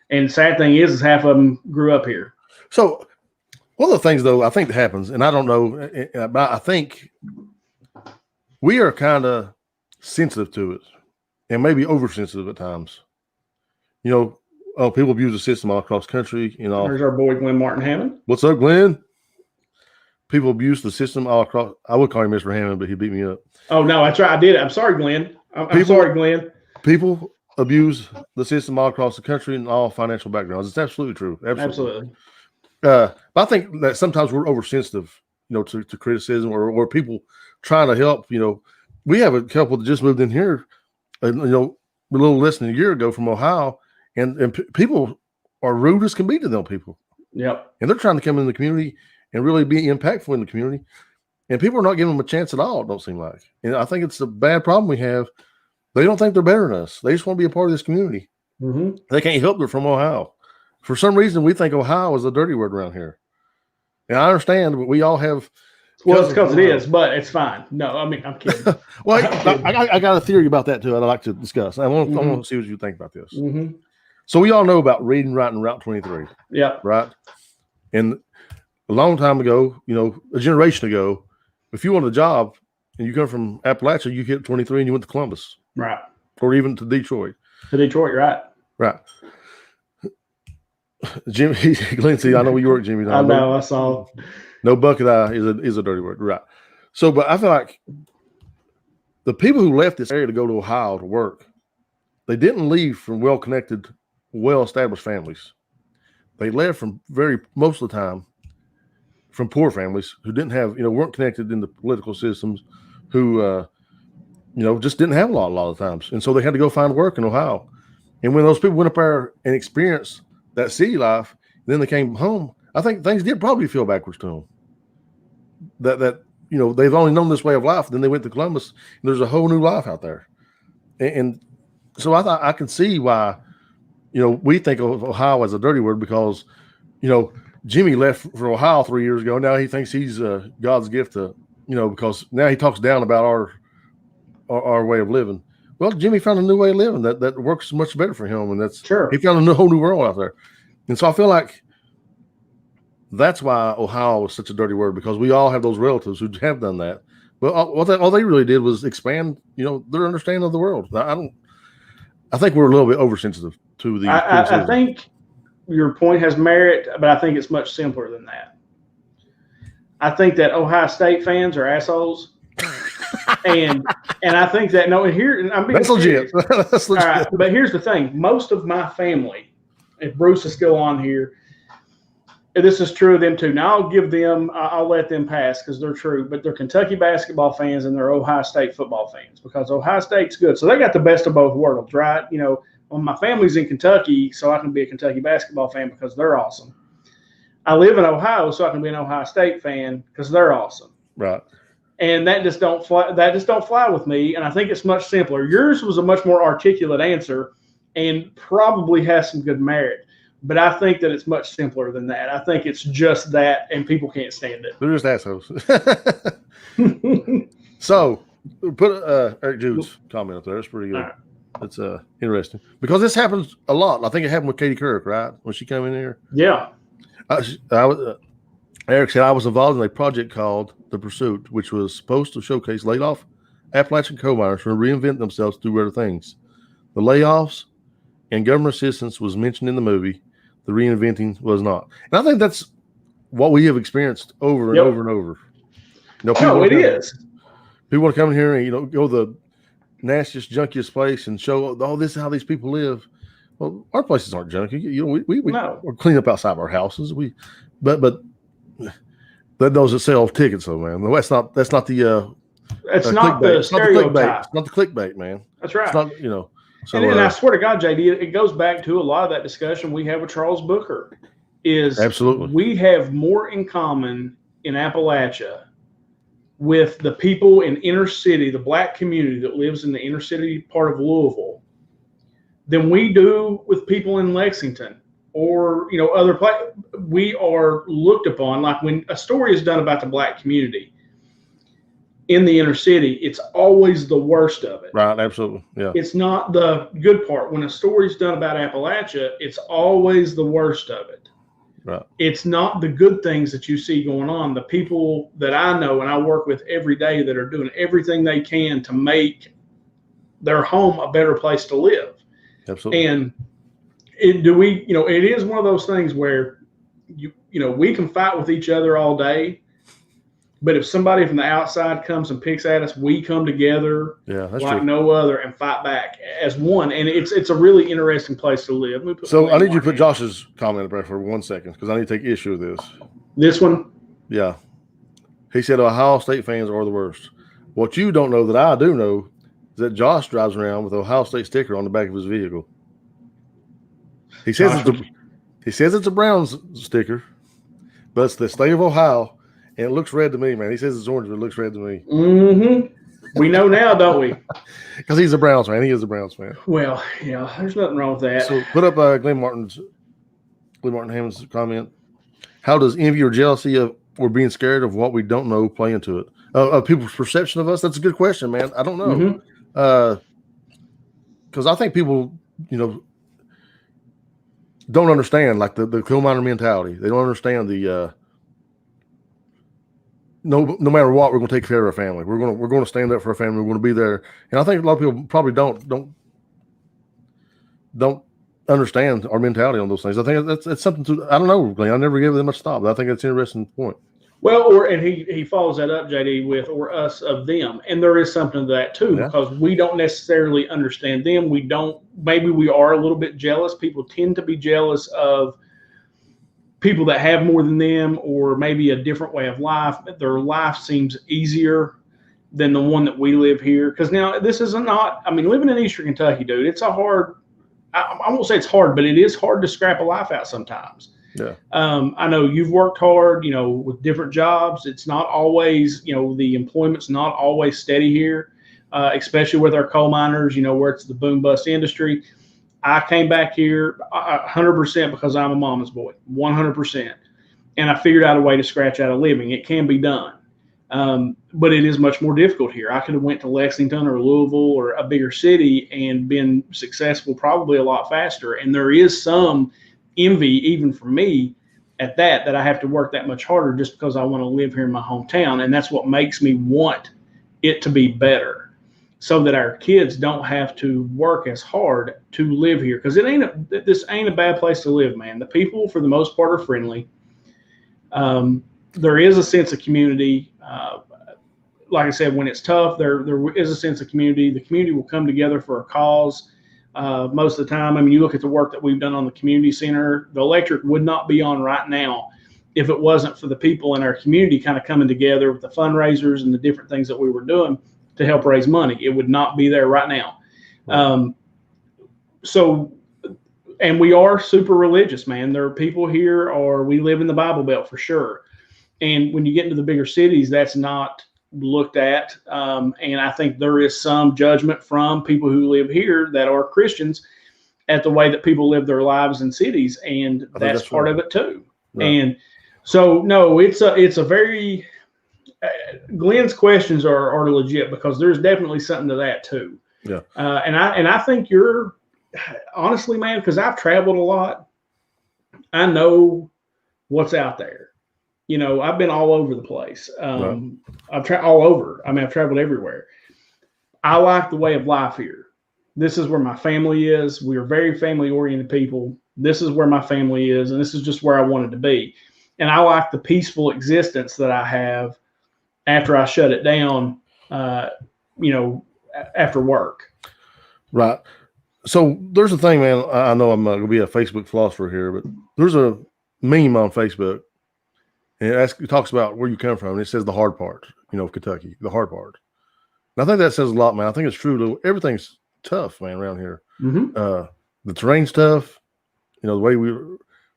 [SPEAKER 1] And sad thing is half of them grew up here.
[SPEAKER 2] So one of the things, though, I think that happens, and I don't know, but I think we are kind of sensitive to it and maybe oversensitive at times. People abuse the system all across the country.
[SPEAKER 1] There's our boy, Glenn Martin Hammond.
[SPEAKER 2] What's up, Glenn? People abuse the system all across. I would call him Mr. Hammond, but he beat me up.
[SPEAKER 1] Oh, no, I did. I'm sorry, Glenn. I'm sorry, Glenn.
[SPEAKER 2] People abuse the system all across the country and all financial backgrounds. It's absolutely true. Absolutely. But I think that sometimes we're oversensitive, to criticism or people trying to help. We have a couple that just moved in here, a little less than a year ago from Ohio, and people are rude as can be to them people.
[SPEAKER 1] Yep.
[SPEAKER 2] And they're trying to come in the community and really be impactful in the community. And people are not giving them a chance at all, it don't seem like. And I think it's a bad problem we have. They don't think they're better than us. They just want to be a part of this community.
[SPEAKER 1] Mm-hmm.
[SPEAKER 2] They can't help they're from Ohio. For some reason, we think Ohio is a dirty word around here. And I understand, but we all have.
[SPEAKER 1] Well, it's because it is, but it's fine. No, I mean, I'm kidding.
[SPEAKER 2] Well, I got a theory about that too. I'd like to discuss. I want to see what you think about this.
[SPEAKER 1] Mm-hmm.
[SPEAKER 2] So we all know about reading, writing Route 23.
[SPEAKER 1] Yeah.
[SPEAKER 2] Right. And a long time ago, a generation ago, if you want a job and you come from Appalachia, you hit 23 and you went to Columbus.
[SPEAKER 1] Right.
[SPEAKER 2] Or even to Detroit.
[SPEAKER 1] To Detroit, right.
[SPEAKER 2] Right. Jimmy, Glency, I know where you work, Jimmy.
[SPEAKER 1] I know, I saw.
[SPEAKER 2] No bucket eye is a dirty word. Right. So, but I feel like the people who left this area to go to Ohio to work, they didn't leave from well-connected, well-established families. They left from most of the time, from poor families who didn't have, weren't connected in the political systems, who, just didn't have a lot of times. And so they had to go find work in Ohio. And when those people went up there and experienced that city life, then they came home, I think things did probably feel backwards to them. That they've only known this way of life. Then they went to Columbus, and there's a whole new life out there. And so I thought I can see why, we think of Ohio as a dirty word because, Jimmy left for Ohio 3 years ago. Now he thinks he's God's gift to, because now he talks down about our way of living. Well, Jimmy found a new way of living that works much better for him, and that's
[SPEAKER 1] sure.
[SPEAKER 2] He found a whole new world out there, and so I feel like that's why Ohio was such a dirty word, because we all have those relatives who have done that. Well, all they really did was expand, their understanding of the world. I think we're a little bit oversensitive to the.
[SPEAKER 1] I think your point has merit, but I think it's much simpler than that. I think that Ohio State fans are assholes. and I think that
[SPEAKER 2] that's legit. That's legit.
[SPEAKER 1] All right, but here's the thing: most of my family, if Bruce is still on here, this is true of them too. Now I'll let them pass because they're true, but they're Kentucky basketball fans and they're Ohio State football fans because Ohio State's good. So they got the best of both worlds, right? Well, my family's in Kentucky, so I can be a Kentucky basketball fan because they're awesome. I live in Ohio, so I can be an Ohio State fan because they're awesome.
[SPEAKER 2] Right.
[SPEAKER 1] And that just don't fly with me. And I think it's much simpler. Yours was a much more articulate answer and probably has some good merit. But I think that it's much simpler than that. I think it's just that, and people can't stand it.
[SPEAKER 2] They're just assholes. So, put Eric Jude's comment up there. That's pretty good. Right. That's interesting. Because this happens a lot. I think it happened with Katie Kirk, right? When she came in here.
[SPEAKER 1] Yeah.
[SPEAKER 2] Eric said, I was involved in a project called The Pursuit, which was supposed to showcase laid-off Appalachian coal miners who reinvent themselves to do better things. The layoffs and government assistance was mentioned in the movie. The reinventing was not. And I think that's what we have experienced over and over and over.
[SPEAKER 1] It is.
[SPEAKER 2] People want to come in here and, go to the nastiest, junkiest place and show, this is how these people live. Well, our places aren't junky. We clean up outside our houses. But that those that sell tickets, though, man. That's not the.
[SPEAKER 1] It's not the stereotype.
[SPEAKER 2] It's not the clickbait, man.
[SPEAKER 1] That's right.
[SPEAKER 2] It's not, So,
[SPEAKER 1] and I swear to God, JD, it goes back to a lot of that discussion we have with Charles Booker.
[SPEAKER 2] Absolutely,
[SPEAKER 1] we have more in common in Appalachia with the people in inner city, the black community that lives in the inner city part of Louisville, than we do with people in Lexington or other places. We are looked upon like when a story is done about the black community in the inner city, it's always the worst of it.
[SPEAKER 2] Right, absolutely. Yeah.
[SPEAKER 1] It's not the good part. When a story's done about Appalachia, it's always the worst of it.
[SPEAKER 2] Right.
[SPEAKER 1] It's not the good things that you see going on. The people that I know and I work with every day that are doing everything they can to make their home a better place to live.
[SPEAKER 2] Absolutely.
[SPEAKER 1] And it is one of those things where we can fight with each other all day. But if somebody from the outside comes and picks at us, we come together
[SPEAKER 2] that's
[SPEAKER 1] like
[SPEAKER 2] true.
[SPEAKER 1] No other and fight back as one. And it's a really interesting place to live.
[SPEAKER 2] So I need you to put Josh's comment up there for 1 second because I need to take issue with this.
[SPEAKER 1] This one?
[SPEAKER 2] Yeah. He said Ohio State fans are the worst. What you don't know that I do know is that Josh drives around with an Ohio State sticker on the back of his vehicle. He says it's a Browns sticker, but it's the state of Ohio. And it looks red to me, man. He says it's orange, but it looks red to me.
[SPEAKER 1] Mm-hmm. We know now, don't we?
[SPEAKER 2] Because he's a Browns fan. He is a Browns fan.
[SPEAKER 1] Well, yeah, there's nothing wrong with that.
[SPEAKER 2] So put up Glenn Martin Hammond's comment. How does envy or jealousy or being scared of what we don't know play into it? Of people's perception of us? That's a good question, man. I don't know. Because I think people, don't understand like the coal miner mentality. They don't understand the no matter what, we're going to take care of our family. We're going to stand up for our family. We're going to be there. And I think a lot of people probably don't understand our mentality on those things. I think that's something to, I don't know, Glenn. I never gave it much thought, but I think that's an interesting point.
[SPEAKER 1] Well, and he follows that up, JD, with or us of them. And there is something to that too, because we don't necessarily understand them. Maybe we are a little bit jealous. People tend to be jealous of people that have more than them, or maybe a different way of life. Their life seems easier than the one that we live here. Because now this is living in Eastern Kentucky, dude, it's a hard, I won't say it's hard, but it is hard to scrap a life out sometimes.
[SPEAKER 2] Yeah.
[SPEAKER 1] I know you've worked hard, with different jobs. It's not always, the employment's not always steady here, especially with our coal miners, where it's the boom bust industry. I came back here 100% because I'm a mama's boy, 100%. And I figured out a way to scratch out a living. It can be done. But it is much more difficult here. I could have went to Lexington or Louisville or a bigger city and been successful probably a lot faster. And there is some envy, even for me, at that I have to work that much harder just because I want to live here in my hometown. And that's what makes me want it to be better, so that our kids don't have to work as hard to live here. Because this ain't a bad place to live, man. The people, for the most part, are friendly. There is a sense of community. Like I said, when it's tough, there is a sense of community. The community will come together for a cause. Most of the time, you look at the work that we've done on the community center, the electric would not be on right now if it wasn't for the people in our community kind of coming together with the fundraisers and the different things that we were doing to help raise money. It would not be there right now. Right. And we are super religious, man. There are people here, we live in the Bible Belt for sure. And when you get into the bigger cities, that's not looked at. And I think there is some judgment from people who live here that are Christians at the way that people live their lives in cities. And that's part of it too. Right. And so, no, it's a very, Glenn's questions are legit, because there's definitely something to that too.
[SPEAKER 2] Yeah.
[SPEAKER 1] And I think you're, honestly, man, because I've traveled a lot, I know what's out there. I've been all over the place.
[SPEAKER 2] Right.
[SPEAKER 1] I've all over. I've traveled everywhere. I like the way of life here. This is where my family is. We are very family-oriented people. This is where my family is, and this is just where I wanted to be. And I like the peaceful existence that I have after I shut it down, after work. Right.
[SPEAKER 2] So there's a thing, man. I know I'm going to be a Facebook philosopher here, but there's a meme on Facebook. And it talks about where you come from. And it says the hard part, Kentucky, the hard part. And I think that says a lot, man. I think it's true. Everything's tough, man, around here.
[SPEAKER 1] Mm-hmm.
[SPEAKER 2] The terrain's tough. The way we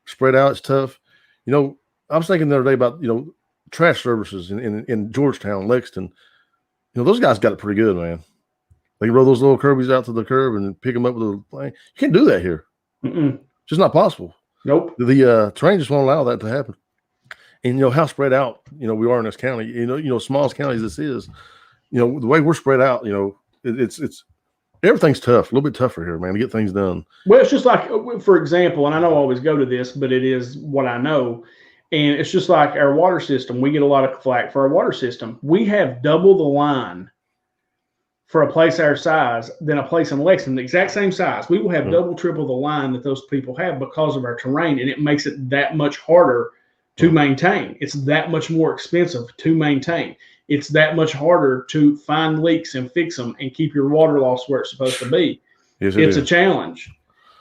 [SPEAKER 2] spread out is tough. I was thinking the other day about, trash services in Georgetown, Lexington. Those guys got it pretty good, man. They roll those little Kirby's out to the curb and pick them up with a plane. You can't do that here.
[SPEAKER 1] Mm-mm.
[SPEAKER 2] It's just not possible.
[SPEAKER 1] Nope.
[SPEAKER 2] The terrain just won't allow that to happen. And how spread out, we are in this county, small as county as this is, the way we're spread out, it's everything's tough, a little bit tougher here, man, to get things done.
[SPEAKER 1] Well, it's just like, for example, and I know I always go to this, but it is what I know. And it's just like our water system. We get a lot of flack for our water system. We have double the line for a place our size than a place in Lexington, the exact same size. We will have double, triple the line that those people have because of our terrain. And it makes it that much harder to maintain. It's that much more expensive to maintain. It's that much harder to find leaks and fix them and keep your water loss where it's supposed to be.
[SPEAKER 2] Yes,
[SPEAKER 1] it's a challenge.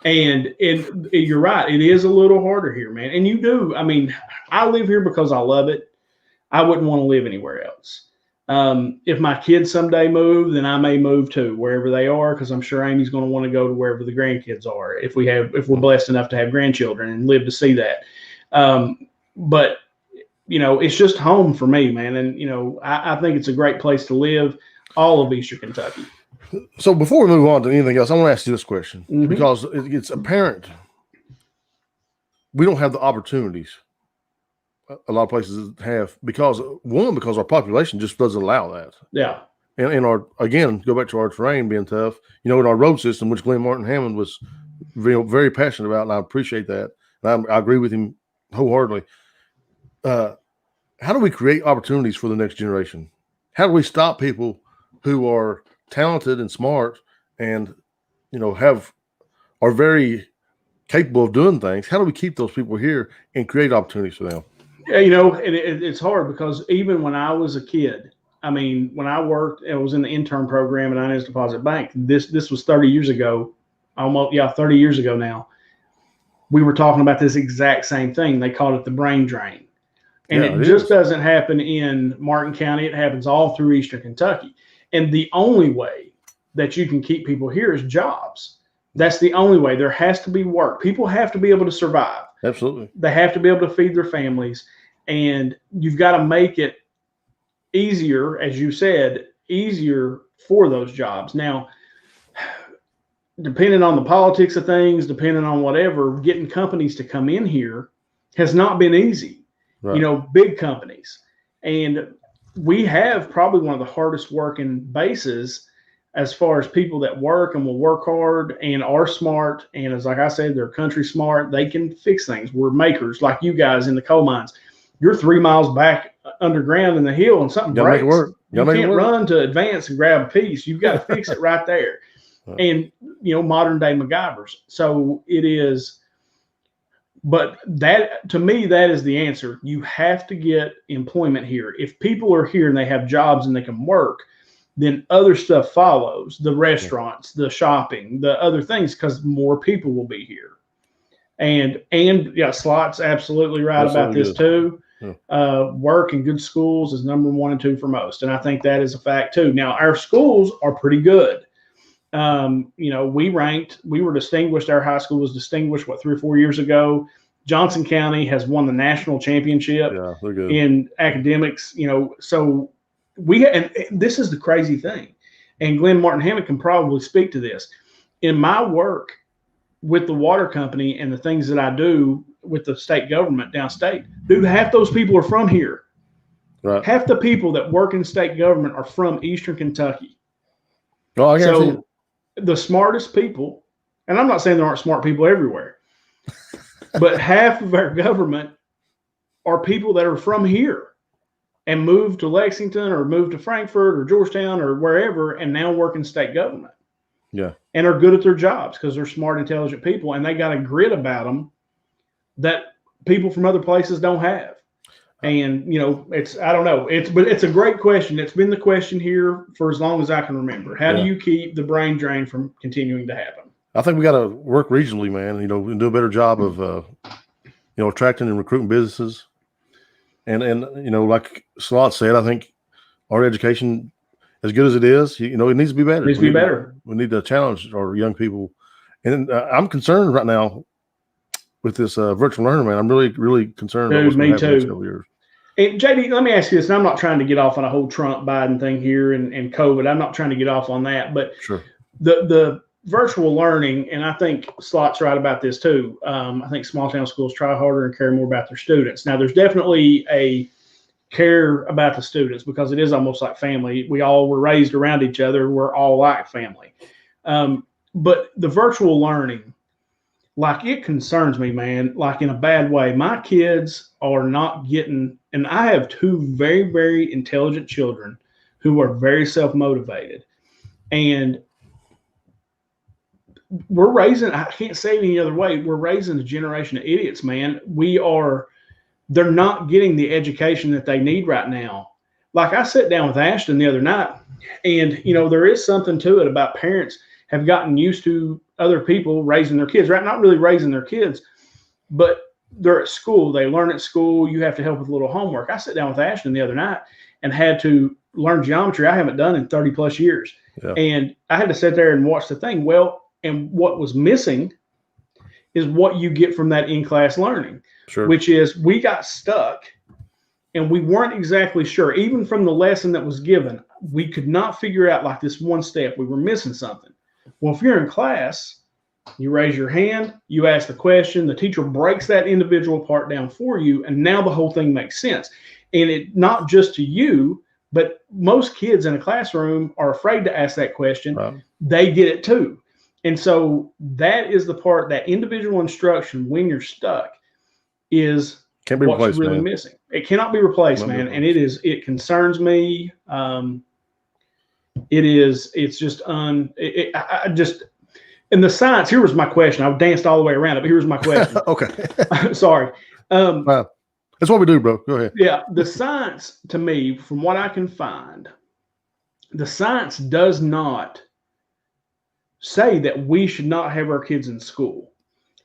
[SPEAKER 1] And you're right. It is a little harder here, man. And you do. I live here because I love it. I wouldn't want to live anywhere else. If my kids someday move, then I may move too, wherever they are, because I'm sure Amy's going to want to go to wherever the grandkids are, if we're blessed enough to have grandchildren and live to see that. But it's just home for me, man. And, I think it's a great place to live, all of Eastern Kentucky.
[SPEAKER 2] So before we move on to anything else, I want to ask you this question because it's apparent we don't have the opportunities a lot of places have because our population just doesn't allow that.
[SPEAKER 1] Yeah.
[SPEAKER 2] And go back to our terrain being tough, in our road system, which Glenn Martin Hammond was very, very passionate about, and I appreciate that. And I agree with him wholeheartedly. How do we create opportunities for the next generation? How do we stop people who are talented and smart and, are very capable of doing things? How do we keep those people here and create opportunities for them?
[SPEAKER 1] Yeah, it's hard because even when I was a kid, when I worked, I was in the intern program at Inez Deposit Bank. This was 30 years ago, 30 years ago now. We were talking about this exact same thing. They called it the brain drain. And it just doesn't happen in Martin County. It happens all through Eastern Kentucky. And the only way that you can keep people here is jobs. That's the only way. There has to be work. People have to be able to survive.
[SPEAKER 2] Absolutely.
[SPEAKER 1] They have to be able to feed their families. And you've got to make it easier, as you said, easier for those jobs. Now, depending on the politics of things, depending on whatever, getting companies to come in here has not been easy. Right. Big companies. And we have probably one of the hardest working bases as far as people that work and will work hard and are smart. And as like I said, they're country smart. They can fix things. We're makers like you guys in the coal mines. You're 3 miles back underground in the hill and something breaks.
[SPEAKER 2] Make it work.
[SPEAKER 1] You can't run to advance and grab a piece. You've got to fix it right there. And, modern day MacGyvers. So it is. But that, to me, that is the answer. You have to get employment here. If people are here and they have jobs and they can work, then other stuff follows, the restaurants, the shopping, the other things, because more people will be here. And yeah, Slot's absolutely right about this too. Yeah. Work and good schools is number 1 and 2 for most. And I think that is a fact too. Now, our schools are pretty good. We were distinguished. Our high school was distinguished, 3 or 4 years ago. Johnson County has won the national championship in academics, so and this is the crazy thing. And Glenn Martin Hammond can probably speak to this. In my work with the water company and the things that I do with the state government downstate, dude, half those people are from here. Right. Half the people that work in state government are from Eastern Kentucky.
[SPEAKER 2] Oh, I guarantee you.
[SPEAKER 1] The smartest people, and I'm not saying there aren't smart people everywhere, but half of our government are people that are from here and moved to Lexington or moved to Frankfort or Georgetown or wherever and now work in state government.
[SPEAKER 2] Yeah.
[SPEAKER 1] And are good at their jobs because they're smart, intelligent people, and they got a grit about them that people from other places don't have. And, I don't know. But it's a great question. It's been the question here for as long as I can remember. How do you keep the brain drain from continuing to happen?
[SPEAKER 2] I think we got to work regionally, man, and do a better job of, attracting and recruiting businesses. And like Slot said, I think our education, as good as it is, it needs to be better.
[SPEAKER 1] It needs to be better.
[SPEAKER 2] We need to challenge our young people. And I'm concerned right now with this virtual learning, man. I'm really, really concerned.
[SPEAKER 1] Dude, me too. And JD, let me ask you this, and I'm not trying to get off on a whole Trump Biden thing here and COVID. I'm not trying to get off on that, but
[SPEAKER 2] sure.
[SPEAKER 1] The virtual learning, and I think Slot's right about this too. I think small town schools try harder and care more about their students. Now, there's definitely a care about the students because it is almost like family. We all were raised around each other. We're all like family. But the virtual learning, it concerns me, man, in a bad way. My kids are not getting, and I have 2 very, very intelligent children who are very self-motivated. And we're raising, I can't say it any other way, we're raising a generation of idiots, man. They're not getting the education that they need right now. I sat down with Ashton the other night, and, there is something to it about parents have gotten used to other people raising their kids, right? Not really raising their kids, but they're at school. They learn at school. You have to help with a little homework. I sat down with Ashton the other night and had to learn geometry I haven't done in 30 plus years. Yeah. And I had to sit there and watch the thing. Well, and what was missing is what you get from that in-class learning, sure. Which is we got stuck and we weren't exactly sure. Even from the lesson that was given, we could not figure out like this one step. We were missing something. Well, if you're in class, you raise your hand, you ask the question, the teacher breaks that individual part down for you, and now the whole thing makes sense. And it not just to you, but most kids in a classroom are afraid to ask that question. Right. They get it too. And so that is the part, that individual instruction when you're stuck is
[SPEAKER 2] can't be
[SPEAKER 1] what's really missing. It cannot be replaced, man. And it concerns me. It's just I just, and the science, here was my question. I danced all the way around it, but here's my question.
[SPEAKER 2] Okay.
[SPEAKER 1] Sorry.
[SPEAKER 2] That's what we do, bro. Go ahead.
[SPEAKER 1] Yeah. The science, to me, from what I can find, the science does not say that we should not have our kids in school.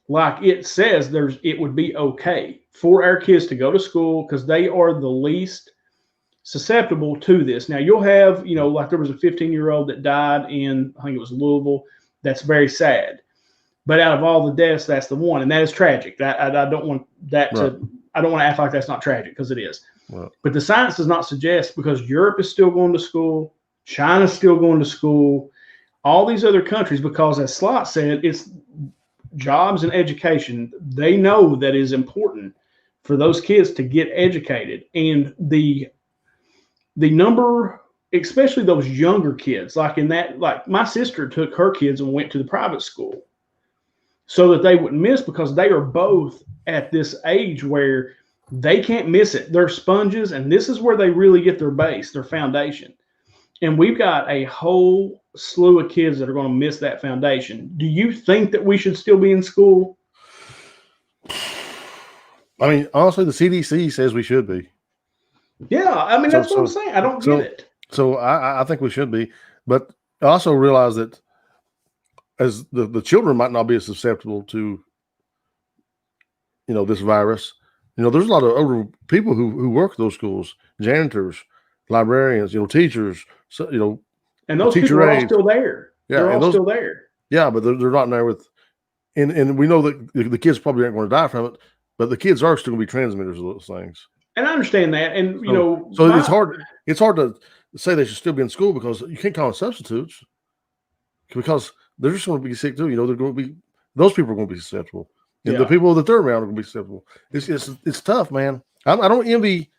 [SPEAKER 1] Like it says it would be okay for our kids to go to school because they are the least susceptible to this. Now you'll have, like there was a 15-year-old that died in, I think it was Louisville. That's very sad. But out of all the deaths, that's the one. And that is tragic. I don't want that I don't want to act like that's not tragic because it is. Right. But the science does not suggest, because Europe is still going to school, China's still going to school, all these other countries, because as Slot said, it's jobs and education. They know that is important for those kids to get educated. And the number, especially those younger kids, like my sister took her kids and went to the private school so that they wouldn't miss, because they are both at this age where they can't miss it. They're sponges, and this is where they really get their base, their foundation. And we've got a whole slew of kids that are going to miss that foundation. Do you think that we should still be in school?
[SPEAKER 2] I mean, honestly, the CDC says we should be.
[SPEAKER 1] Yeah, I mean, that's what I'm saying. I don't get it.
[SPEAKER 2] So I think we should be. But I also realize that as the children might not be as susceptible to, this virus. There's a lot of older people who work those schools, janitors, librarians, teachers,
[SPEAKER 1] and those people are all still there.
[SPEAKER 2] Yeah,
[SPEAKER 1] they're all still there.
[SPEAKER 2] Yeah, but they're not in there with, and we know that the kids probably aren't going to die from it, but the kids are still going to be transmitters of those things.
[SPEAKER 1] And I understand that, and
[SPEAKER 2] so it's hard. It's hard to say they should still be in school because you can't call them substitutes, because they're just going to be sick too. They're going to be, those people are going to be susceptible, and the people that they're around are going to be susceptible. It's tough, man. I don't envy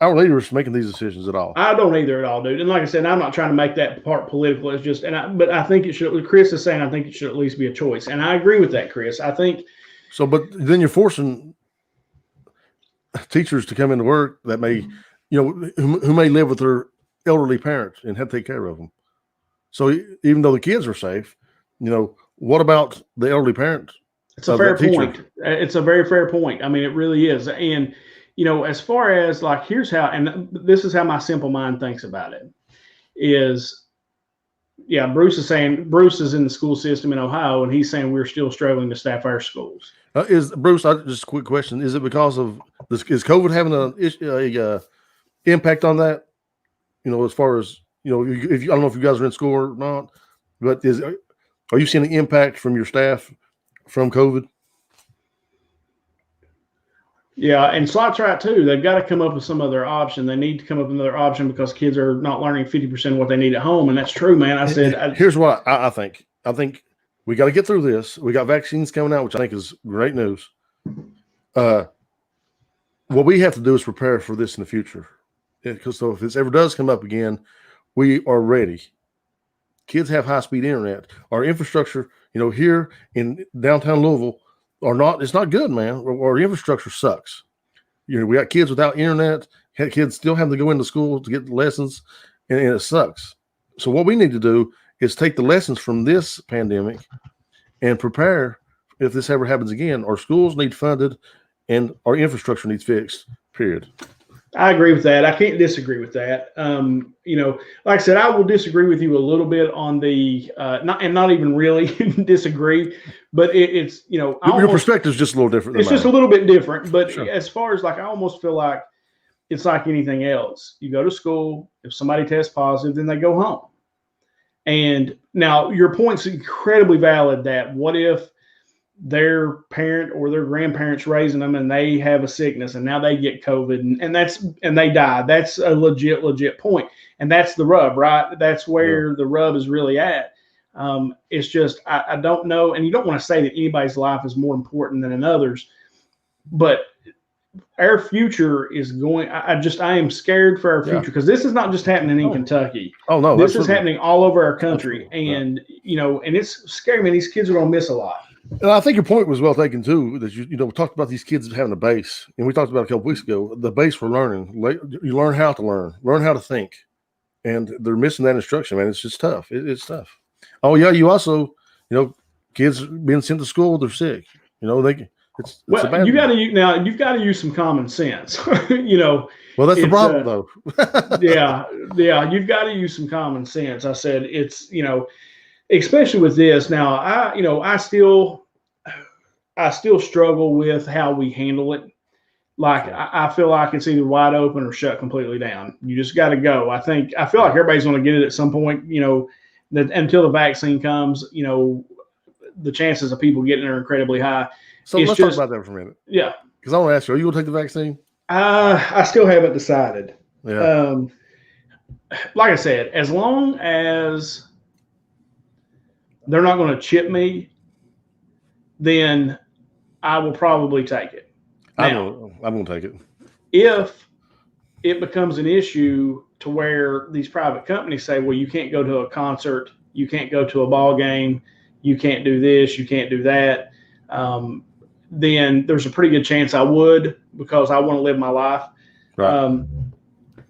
[SPEAKER 2] our leaders making these decisions at all.
[SPEAKER 1] I don't either at all, dude. And like I said, I'm not trying to make that part political. It's just, but I think it should. Chris is saying I think it should at least be a choice, and I agree with that, Chris. I think
[SPEAKER 2] so. But then you're forcing teachers to come into work that may, who may live with their elderly parents and have to take care of them. So even though the kids are safe, what about the elderly parents?
[SPEAKER 1] It's a fair point. It's a very fair point. I mean, it really is. And, as far as like, here's how, and this is how my simple mind thinks about it is, Bruce is saying, Bruce is in the school system in Ohio, and he's saying we're still struggling to staff our schools.
[SPEAKER 2] Is Bruce, just a quick question. Is it because of this, is COVID having a impact on that? As far as, I don't know if you guys are in school or not, but are you seeing an impact from your staff from COVID?
[SPEAKER 1] Yeah, and Slot's right too. They've got to come up with some other option. They need to come up with another option because kids are not learning 50% of what they need at home, and that's true, man.
[SPEAKER 2] Here's what I think. I think we got to get through this. We got vaccines coming out, which I think is great news. What we have to do is prepare for this in the future. Because if this ever does come up again, we are ready. Kids have high-speed internet. Our infrastructure, here in downtown Louisville, it's not good, man. Our infrastructure sucks. We got kids without internet. Kids still have to go into school to get lessons, and it sucks. So what we need to do is take the lessons from this pandemic and prepare if this ever happens again. Our schools need funded, and our infrastructure needs fixed, period.
[SPEAKER 1] I agree with that. I can't disagree with that. Like I said, I will disagree with you a little bit on the not even really disagree, but it's your
[SPEAKER 2] perspective is just a little different.
[SPEAKER 1] It's just a little bit different. But sure. As far as I almost feel like it's like anything else. You go to school. If somebody tests positive, then they go home. And now your point's incredibly valid. That what if their parent or their grandparents raising them and they have a sickness and now they get COVID and they die. That's a legit point. And that's the rub, right? That's where the rub is really at. It's just, I don't know. And you don't want to say that anybody's life is more important than another's, but our future is going. I am scared for our future because this is not just happening in Kentucky.
[SPEAKER 2] Oh no,
[SPEAKER 1] this is happening all over our country, and and it's scary. Man, these kids are going to miss a lot.
[SPEAKER 2] And I think your point was well taken too. That we talked about these kids having a base, and we talked about a couple weeks ago the base for learning. You learn how to learn how to think, and they're missing that instruction. Man, it's just tough. It's tough. Oh yeah, you also kids being sent to school, they're sick.
[SPEAKER 1] You've got to use some common sense.
[SPEAKER 2] Well, that's the problem, though.
[SPEAKER 1] yeah, you've got to use some common sense. I said it's especially with this. Now, I still struggle with how we handle it. Like I feel like it's either wide open or shut completely down. You just got to go. I feel like everybody's going to get it at some point. That until the vaccine comes, the chances of people getting it are incredibly high.
[SPEAKER 2] So let's talk about that for a minute.
[SPEAKER 1] Yeah.
[SPEAKER 2] Because I want to ask you, are you going to take the vaccine?
[SPEAKER 1] I still haven't decided.
[SPEAKER 2] Yeah.
[SPEAKER 1] Like I said, as long as they're not going to chip me, then I will probably take it. Now,
[SPEAKER 2] I'm going to take it.
[SPEAKER 1] If it becomes an issue to where these private companies say, well, you can't go to a concert, you can't go to a ball game, you can't do this, you can't do that, then there's a pretty good chance I would, because I want to live my life.
[SPEAKER 2] Right.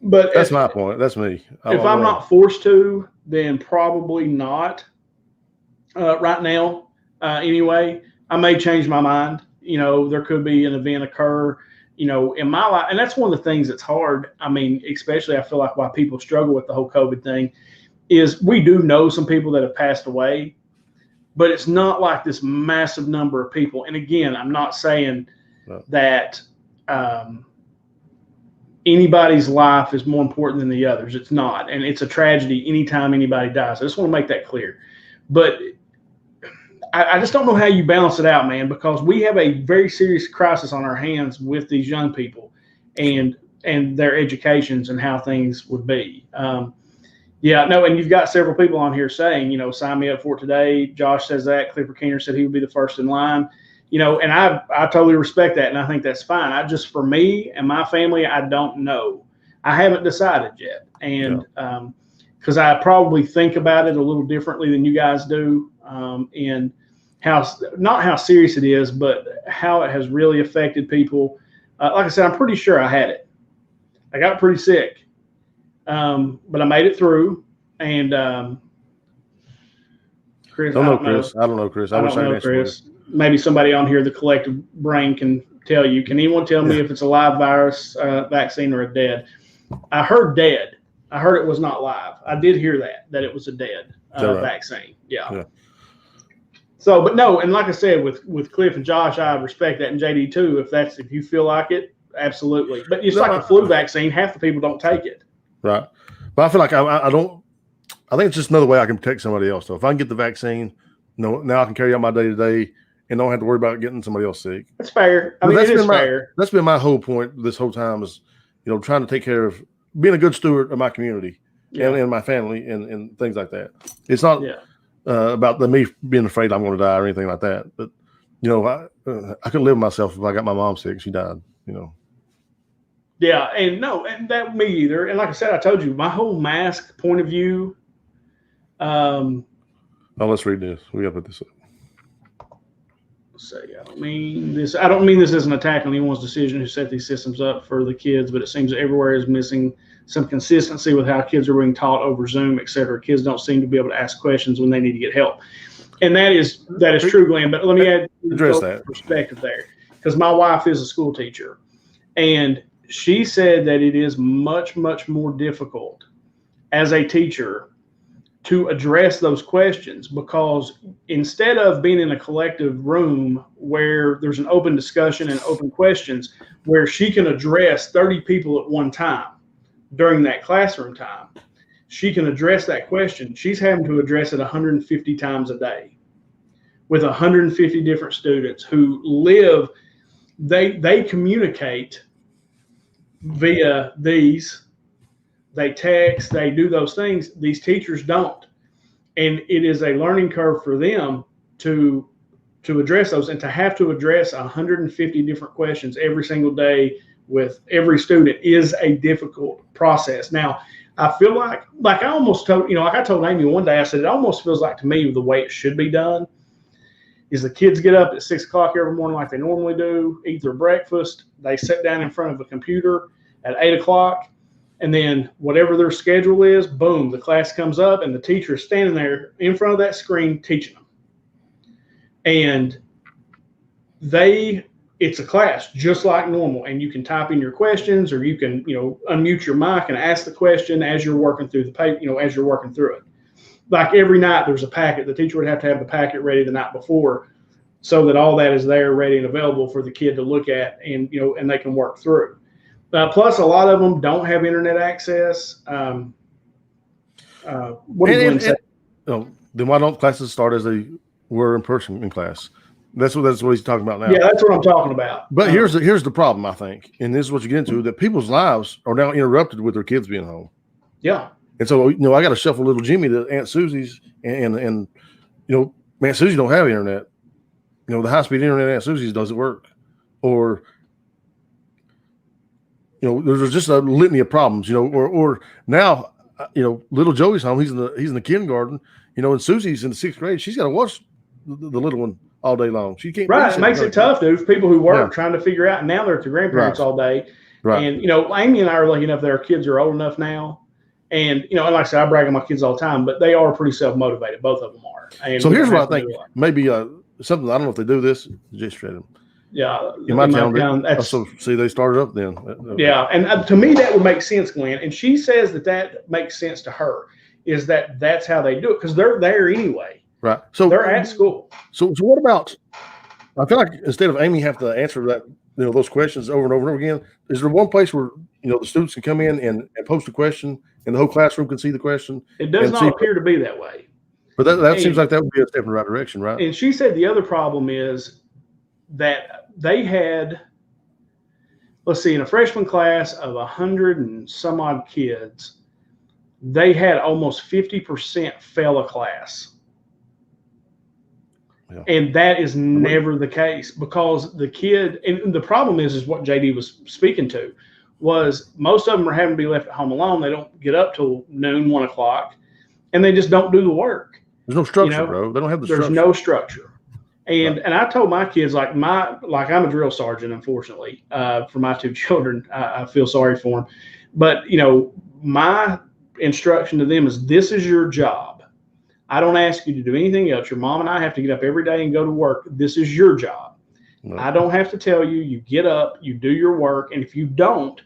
[SPEAKER 1] But
[SPEAKER 2] that's my point. That's me.
[SPEAKER 1] If I'm not forced to, then probably not right now. Anyway, I may change my mind. There could be an event occur, in my life. And that's one of the things that's hard. I mean, especially I feel like why people struggle with the whole COVID thing is we do know some people that have passed away, but it's not like this massive number of people. And again, I'm not saying that anybody's life is more important than the others. It's not. And it's a tragedy anytime anybody dies. I just want to make that clear. But I just don't know how you balance it out, man, because we have a very serious crisis on our hands with these young people and their educations and how things would be. And you've got several people on here saying, sign me up for it today. Josh says that. Clifford Keener said he would be the first in line. And I totally respect that, and I think that's fine. For me and my family, I don't know. I haven't decided yet, and because I probably think about it a little differently than you guys do, and not how serious it is, but how it has really affected people. Like I said, I'm pretty sure I had it. I got pretty sick. But I made it through, and Chris, I don't know, Chris. I wish I could answer. Maybe somebody on here, the collective brain, can tell you. Can anyone tell me if it's a live virus vaccine or a dead? I heard dead. I heard it was not live. I did hear that it was a dead vaccine. Yeah. So, but no, and like I said, with Cliff and Josh, I respect that, and JD too. If you feel like it, absolutely. But it's like a flu vaccine. Half the people don't take it.
[SPEAKER 2] Right. But I feel like I don't. I think it's just another way I can protect somebody else. So if I can get the vaccine, now I can carry out my day to day and don't have to worry about getting somebody else sick.
[SPEAKER 1] That's fair. I mean, it is fair.
[SPEAKER 2] That's been my whole point this whole time is, trying to take care of being a good steward of my community and my family and things like that. It's not about me being afraid I'm going to die or anything like that. But, I couldn't live with myself if I got my mom sick. She died,
[SPEAKER 1] Yeah, and that me either. And like I said, I told you, my whole mask point of view.
[SPEAKER 2] Let's read this. We got to put this up.
[SPEAKER 1] I don't mean this as an attack on anyone's decision who set these systems up for the kids, but it seems that everywhere is missing some consistency with how kids are being taught over Zoom, et cetera. Kids don't seem to be able to ask questions when they need to get help. And that is true, Glenn. But let me
[SPEAKER 2] address that
[SPEAKER 1] perspective there, because my wife is a school teacher, and she said that it is much, much more difficult as a teacher to address those questions, because instead of being in a collective room where there's an open discussion and open questions where she can address 30 people at one time during that classroom time, she can address that question. She's having to address it 150 times a day, with 150 different students who live. They communicate via these. They text. They do those things. These teachers don't, and it is a learning curve for them to address those, and to have to address 150 different questions every single day with every student is a difficult process. Now, I feel like I almost told, like I told Amy one day, I said, it almost feels like to me the way it should be done is the kids get up at 6 o'clock every morning like they normally do, eat their breakfast, they sit down in front of a computer at 8 o'clock, and then whatever their schedule is, boom, the class comes up and the teacher is standing there in front of that screen teaching them. And it's a class just like normal, and you can type in your questions, or you can, unmute your mic and ask the question as you're working through the paper, as you're working through it. Like every night there's a packet. The teacher would have to have the packet ready the night before so that all that is there ready and available for the kid to look at, and, and they can work through. Plus, a lot of them don't have internet access. What do you say?
[SPEAKER 2] Then why don't classes start as they were in person in class? That's what he's talking about now.
[SPEAKER 1] Yeah, that's what I'm talking about.
[SPEAKER 2] But here's the problem, I think, and this is what you get into, that people's lives are now interrupted with their kids being home.
[SPEAKER 1] Yeah.
[SPEAKER 2] And so, I got to shuffle little Jimmy to Aunt Susie's, and Aunt Susie don't have internet. The high-speed internet at Aunt Susie's doesn't work. Or, there's just a litany of problems, or now, little Joey's home. He's in the kindergarten, and Susie's in the 6th grade. She's got to watch the little one all day long. She can't.
[SPEAKER 1] Right. It makes it tough, dude, for people who work trying to figure out. And now they're at their grandparents all day. Right. And, Amy and I are lucky enough that our kids are old enough now. And, and like I said, I brag on my kids all the time, but they are pretty self-motivated. Both of them are. And so
[SPEAKER 2] here's what I think. Maybe something, I don't know if they do this. Just straight them.
[SPEAKER 1] Yeah.
[SPEAKER 2] In my town, so see, they started up then.
[SPEAKER 1] Yeah. And to me, that would make sense, Glenn. And she says that makes sense to her, is that's how they do it, because they're there anyway.
[SPEAKER 2] Right. So
[SPEAKER 1] they're at school.
[SPEAKER 2] So what about, I feel like instead of Amy have to answer that, those questions over and over and over again, is there one place where, the students can come in and post a question and the whole classroom can see the question?
[SPEAKER 1] It does not appear to be that way.
[SPEAKER 2] But that seems like that would be a step in the right direction, right?
[SPEAKER 1] And she said the other problem is that they had, let's see, in a freshman class of 100 and some odd kids, they had almost 50% fail a class. Yeah. And that is never the case, because the kid, and the problem is what JD was speaking to, was most of them are having to be left at home alone. They don't get up till noon, 1 o'clock, and they just don't do the work.
[SPEAKER 2] There's no structure, bro. They don't have the structure.
[SPEAKER 1] There's no structure. And and I told my kids, like I'm a drill sergeant, unfortunately, for my 2 children. I feel sorry for them. But, my instruction to them is, this is your job. I don't ask you to do anything else. Your mom and I have to get up every day and go to work. This is your job. No. I don't have to tell you. You get up, you do your work, and if you don't,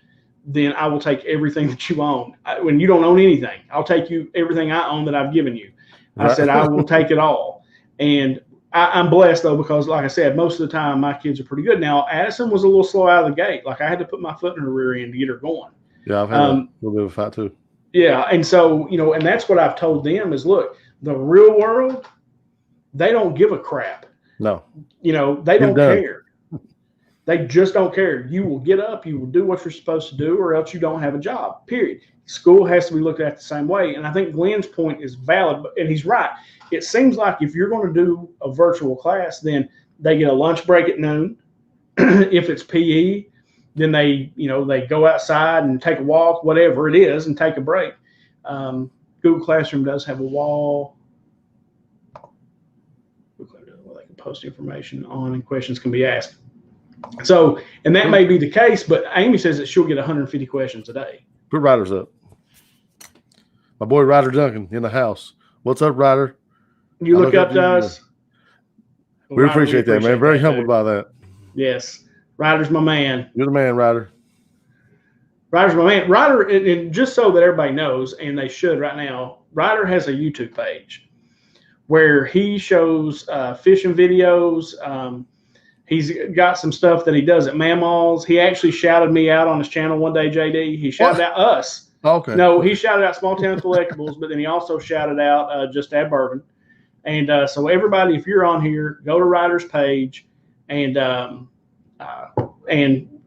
[SPEAKER 1] then I will take everything that you own. When you don't own anything, I'll take everything I own that I've given you. I said I will take it all. And I'm blessed, though, because, like I said, most of the time my kids are pretty good. Now, Addison was a little slow out of the gate. Like, I had to put my foot in her rear end to get her going.
[SPEAKER 2] Yeah, I've had a little bit of a fight, too.
[SPEAKER 1] Yeah, and so, and that's what I've told them is, look, the real world, they don't give a crap.
[SPEAKER 2] No.
[SPEAKER 1] They don't care. They just don't care. You will get up, you will do what you're supposed to do, or else you don't have a job, period. School has to be looked at the same way. And I think Glenn's point is valid, and he's right. It seems like if you're going to do a virtual class, then they get a lunch break at noon. If it's PE, then they go outside and take a walk, whatever it is, and take a break. Google Classroom does have a wall where they can post information on and questions can be asked. So, and that may be the case, but Amy says that she'll get 150 questions a day.
[SPEAKER 2] Put Ryder's up. My boy Ryder Duncan in the house. What's up, Ryder?
[SPEAKER 1] You look up to us.
[SPEAKER 2] We appreciate that, man. Very humbled by that.
[SPEAKER 1] Yes. Ryder's my man.
[SPEAKER 2] You're the man, Ryder.
[SPEAKER 1] Ryder's my man. Ryder, and just so that everybody knows, and they should right now, Ryder has a YouTube page where he shows fishing videos. He's got some stuff that he does at Mamaw's. He actually shouted me out on his channel one day, JD. He shouted out us.
[SPEAKER 2] Okay.
[SPEAKER 1] No, he shouted out Small Town Collectibles, but then he also shouted out Just Add Bourbon. And so everybody, if you're on here, go to Ryder's page and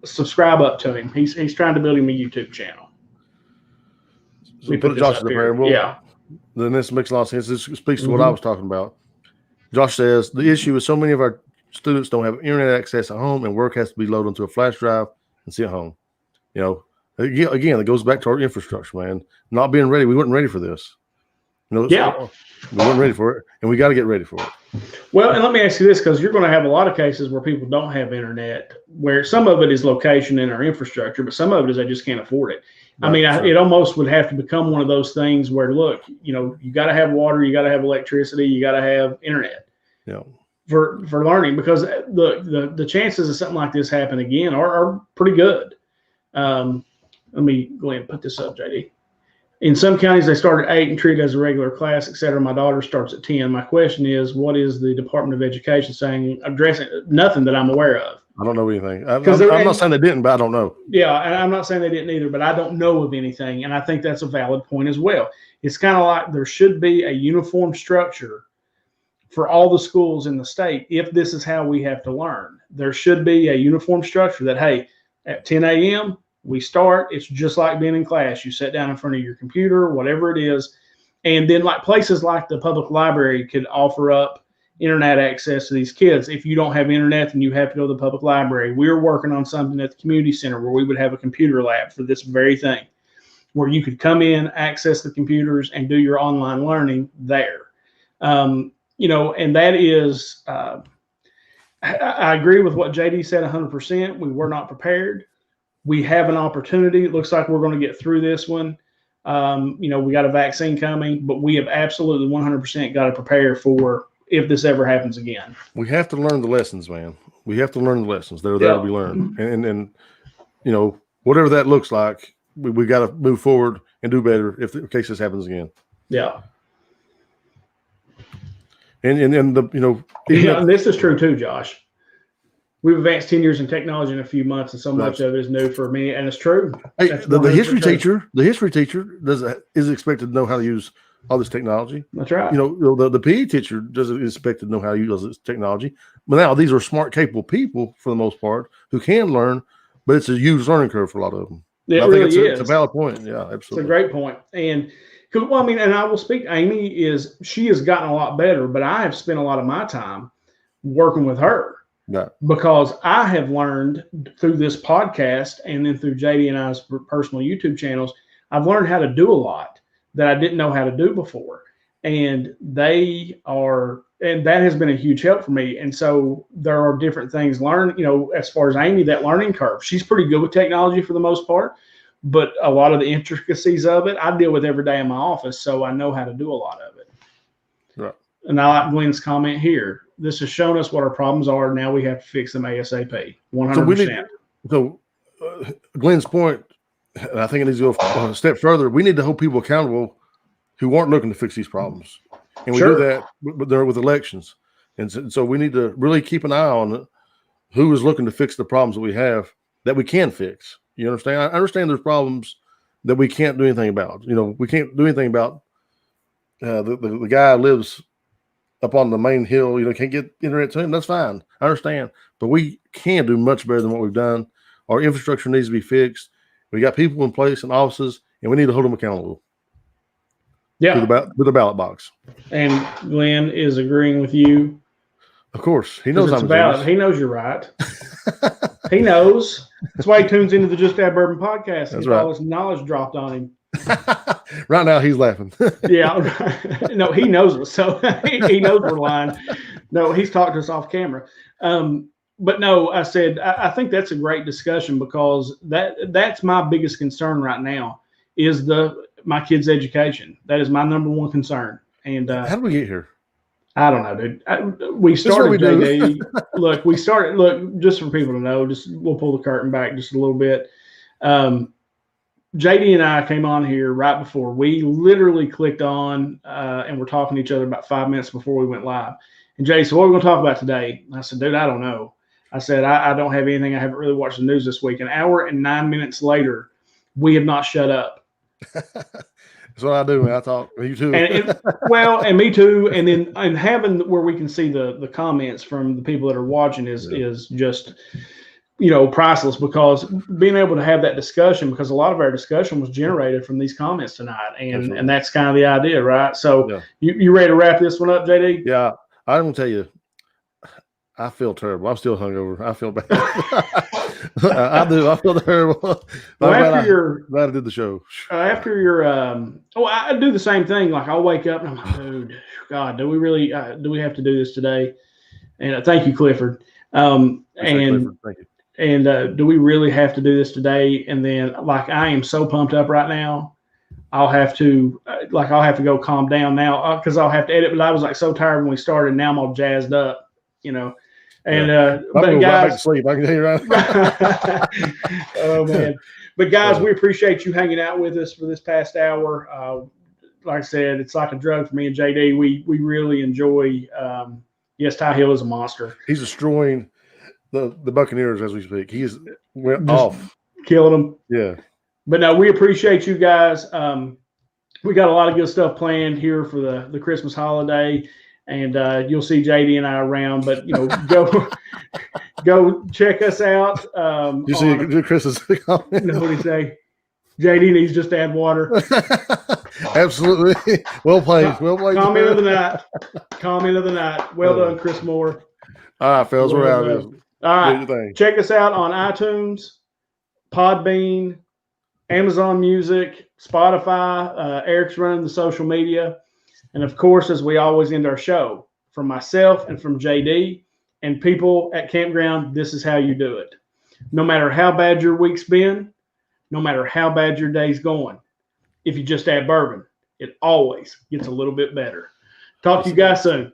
[SPEAKER 1] subscribe up to him. He's trying to build him a YouTube channel.
[SPEAKER 2] So we put Josh in the prayer.
[SPEAKER 1] Yeah.
[SPEAKER 2] Then this makes a lot of sense. This speaks to what I was talking about. Josh says the issue is so many of our students don't have internet access at home, and work has to be loaded onto a flash drive and sent home. You know, again, it goes back to our infrastructure, man. Not being ready. We weren't ready for this. You know,
[SPEAKER 1] yeah,
[SPEAKER 2] we weren't ready for it, and we got to get ready for it.
[SPEAKER 1] Well, and let me ask you this, because you're going to have a lot of cases where people don't have internet, where some of it is location in our infrastructure, but some of it is they just can't afford it. Right, I mean, it almost would have to become one of those things where, look, you know, you got to have water, you got to have electricity, you got to have internet.
[SPEAKER 2] Yeah.
[SPEAKER 1] For learning, because the chances of something like this happen again are pretty good. Let me go ahead and put this up, JD. In some counties, they start at 8 and treat it as a regular class, et cetera. My daughter starts at 10. My question is, what is the Department of Education saying, addressing? Nothing that I'm aware of.
[SPEAKER 2] I don't know anything. I'm not saying they didn't, but I don't know.
[SPEAKER 1] Yeah, and I'm not saying they didn't either, but I don't know of anything, and I think that's a valid point as well. It's kind of like there should be a uniform structure for all the schools in the state. If this is how we have to learn, there should be a uniform structure that, hey, at 10 a.m., we start. It's just like being in class. You sit down in front of your computer, whatever it is. And then like places like the public library could offer up internet access to these kids. If you don't have internet, then you have to go to the public library. We're working on something at the community center where we would have a computer lab for this very thing, where you could come in, access the computers, and do your online learning there. You know, and that is, I agree with what JD said 100%. We were not prepared. We have an opportunity. It looks like we're going to get through this one. You know, we got a vaccine coming, but we have absolutely 100% got to prepare for if this ever happens again.
[SPEAKER 2] We have to learn the lessons, man. We have to learn the lessons that are there to be learned. And you know, whatever that looks like, we got to move forward and do better if in case this happens again.
[SPEAKER 1] Yeah.
[SPEAKER 2] And the, you know,
[SPEAKER 1] and this is true too, Josh. We've advanced 10 years in technology in a few months, and so much of it is new for me, and it's true.
[SPEAKER 2] Hey, the history teacher is expected to know how to use all this technology.
[SPEAKER 1] That's right.
[SPEAKER 2] You know, the PE teacher doesn't expect to know how to use this technology. But now these are smart, capable people for the most part who can learn, but it's a huge learning curve for a lot of them.
[SPEAKER 1] It really is.
[SPEAKER 2] It's a valid point. Yeah, absolutely.
[SPEAKER 1] It's a great point. And well, I mean, and I will speak. Amy she has gotten a lot better, but I have spent a lot of my time working with her.
[SPEAKER 2] Yeah.
[SPEAKER 1] Because I have learned through this podcast and then through JD and I's personal YouTube channels, I've learned how to do a lot that I didn't know how to do before. And that has been a huge help for me. And so there are different things learned, you know, as far as Amy, that learning curve, she's pretty good with technology for the most part, but a lot of the intricacies of it, I deal with every day in my office. So I know how to do a lot of it.
[SPEAKER 2] Right.
[SPEAKER 1] And I like Glenn's comment here. This has shown us what our problems are. Now we have to fix them ASAP. 100%.
[SPEAKER 2] So Glenn's point, and I think it needs to go a step further. We need to hold people accountable who aren't looking to fix these problems. And we do that with elections. And so we need to really keep an eye on who is looking to fix the problems that we have that we can fix. You understand? I understand there's problems that we can't do anything about. You know, we can't do anything about the guy lives up on the main hill, you know, can't get internet to him. That's fine. I understand. But we can do much better than what we've done. Our infrastructure needs to be fixed. We got people in place in offices, and we need to hold them accountable.
[SPEAKER 1] Yeah.
[SPEAKER 2] With the ballot box.
[SPEAKER 1] And Glenn is agreeing with you.
[SPEAKER 2] Of course. He knows I'm
[SPEAKER 1] valid. He knows you're right. He knows. That's why he tunes into the Just Add Bourbon podcast. That's right. All this knowledge dropped on him.
[SPEAKER 2] Right now he's laughing.
[SPEAKER 1] Yeah. No, he knows us. So he knows we're lying. No, he's talked to us off camera. But no, I said, I think that's a great discussion because that's my biggest concern right now is my kids' education. That is my number one concern. And
[SPEAKER 2] how did we get here?
[SPEAKER 1] I don't know, dude. We started JD. Look, just for people to know, we'll pull the curtain back just a little bit. JD and I came on here right before we literally clicked on and we're talking to each other about 5 minutes before we went live. And JD said, what are we going to talk about today? And I said, dude, I don't know. I said, I don't have anything. I haven't really watched the news this week. An hour and 9 minutes later, we have not shut up.
[SPEAKER 2] That's what I do, man. I talk. You too.
[SPEAKER 1] And me too. And then and having where we can see the comments from the people that are watching is just, priceless, because being able to have that discussion, because a lot of our discussion was generated from these comments tonight, and that's kind of the idea, right? So you ready to wrap this one up, JD?
[SPEAKER 2] Yeah, I'm gonna tell you, I feel terrible. I'm still hungover. I feel bad. I do. I feel terrible.
[SPEAKER 1] Well, after
[SPEAKER 2] glad I did the show.
[SPEAKER 1] After your I do the same thing. Like, I'll wake up and I'm like, dude, God, do we really do we have to do this today? And thank you, Clifford.
[SPEAKER 2] Clifford, thank you.
[SPEAKER 1] And do we really have to do this today? And then, like, I am so pumped up right now. I'll have to go calm down now, because I'll have to edit. But I was like so tired when we started. Now I'm all jazzed up, And but guys,
[SPEAKER 2] right back to sleep. I can tell you right.
[SPEAKER 1] Oh man! But guys, we appreciate you hanging out with us for this past hour. Like I said, it's like a drug for me and JD. We really enjoy. Yes, Ty Hill is a monster.
[SPEAKER 2] He's destroying the Buccaneers as we speak. He went off,
[SPEAKER 1] killing them.
[SPEAKER 2] Yeah.
[SPEAKER 1] But no, we appreciate you guys. We got a lot of good stuff planned here for the Christmas holiday, and you'll see JD and I around. But go check us out.
[SPEAKER 2] You see Chris's comment?
[SPEAKER 1] No, what did he say? JD needs just to add water.
[SPEAKER 2] Absolutely. Well played. Well played.
[SPEAKER 1] Comment of the night. Well done, Chris Moore.
[SPEAKER 2] All right, fellas, we're out of this.
[SPEAKER 1] All right. Check us out on iTunes, Podbean, Amazon Music, Spotify. Eric's running the social media. And of course, as we always end our show, from myself and from JD and people at Campground, this is how you do it. No matter how bad your week's been, no matter how bad your day's going, if you just add bourbon, it always gets a little bit better. Talk to you guys soon.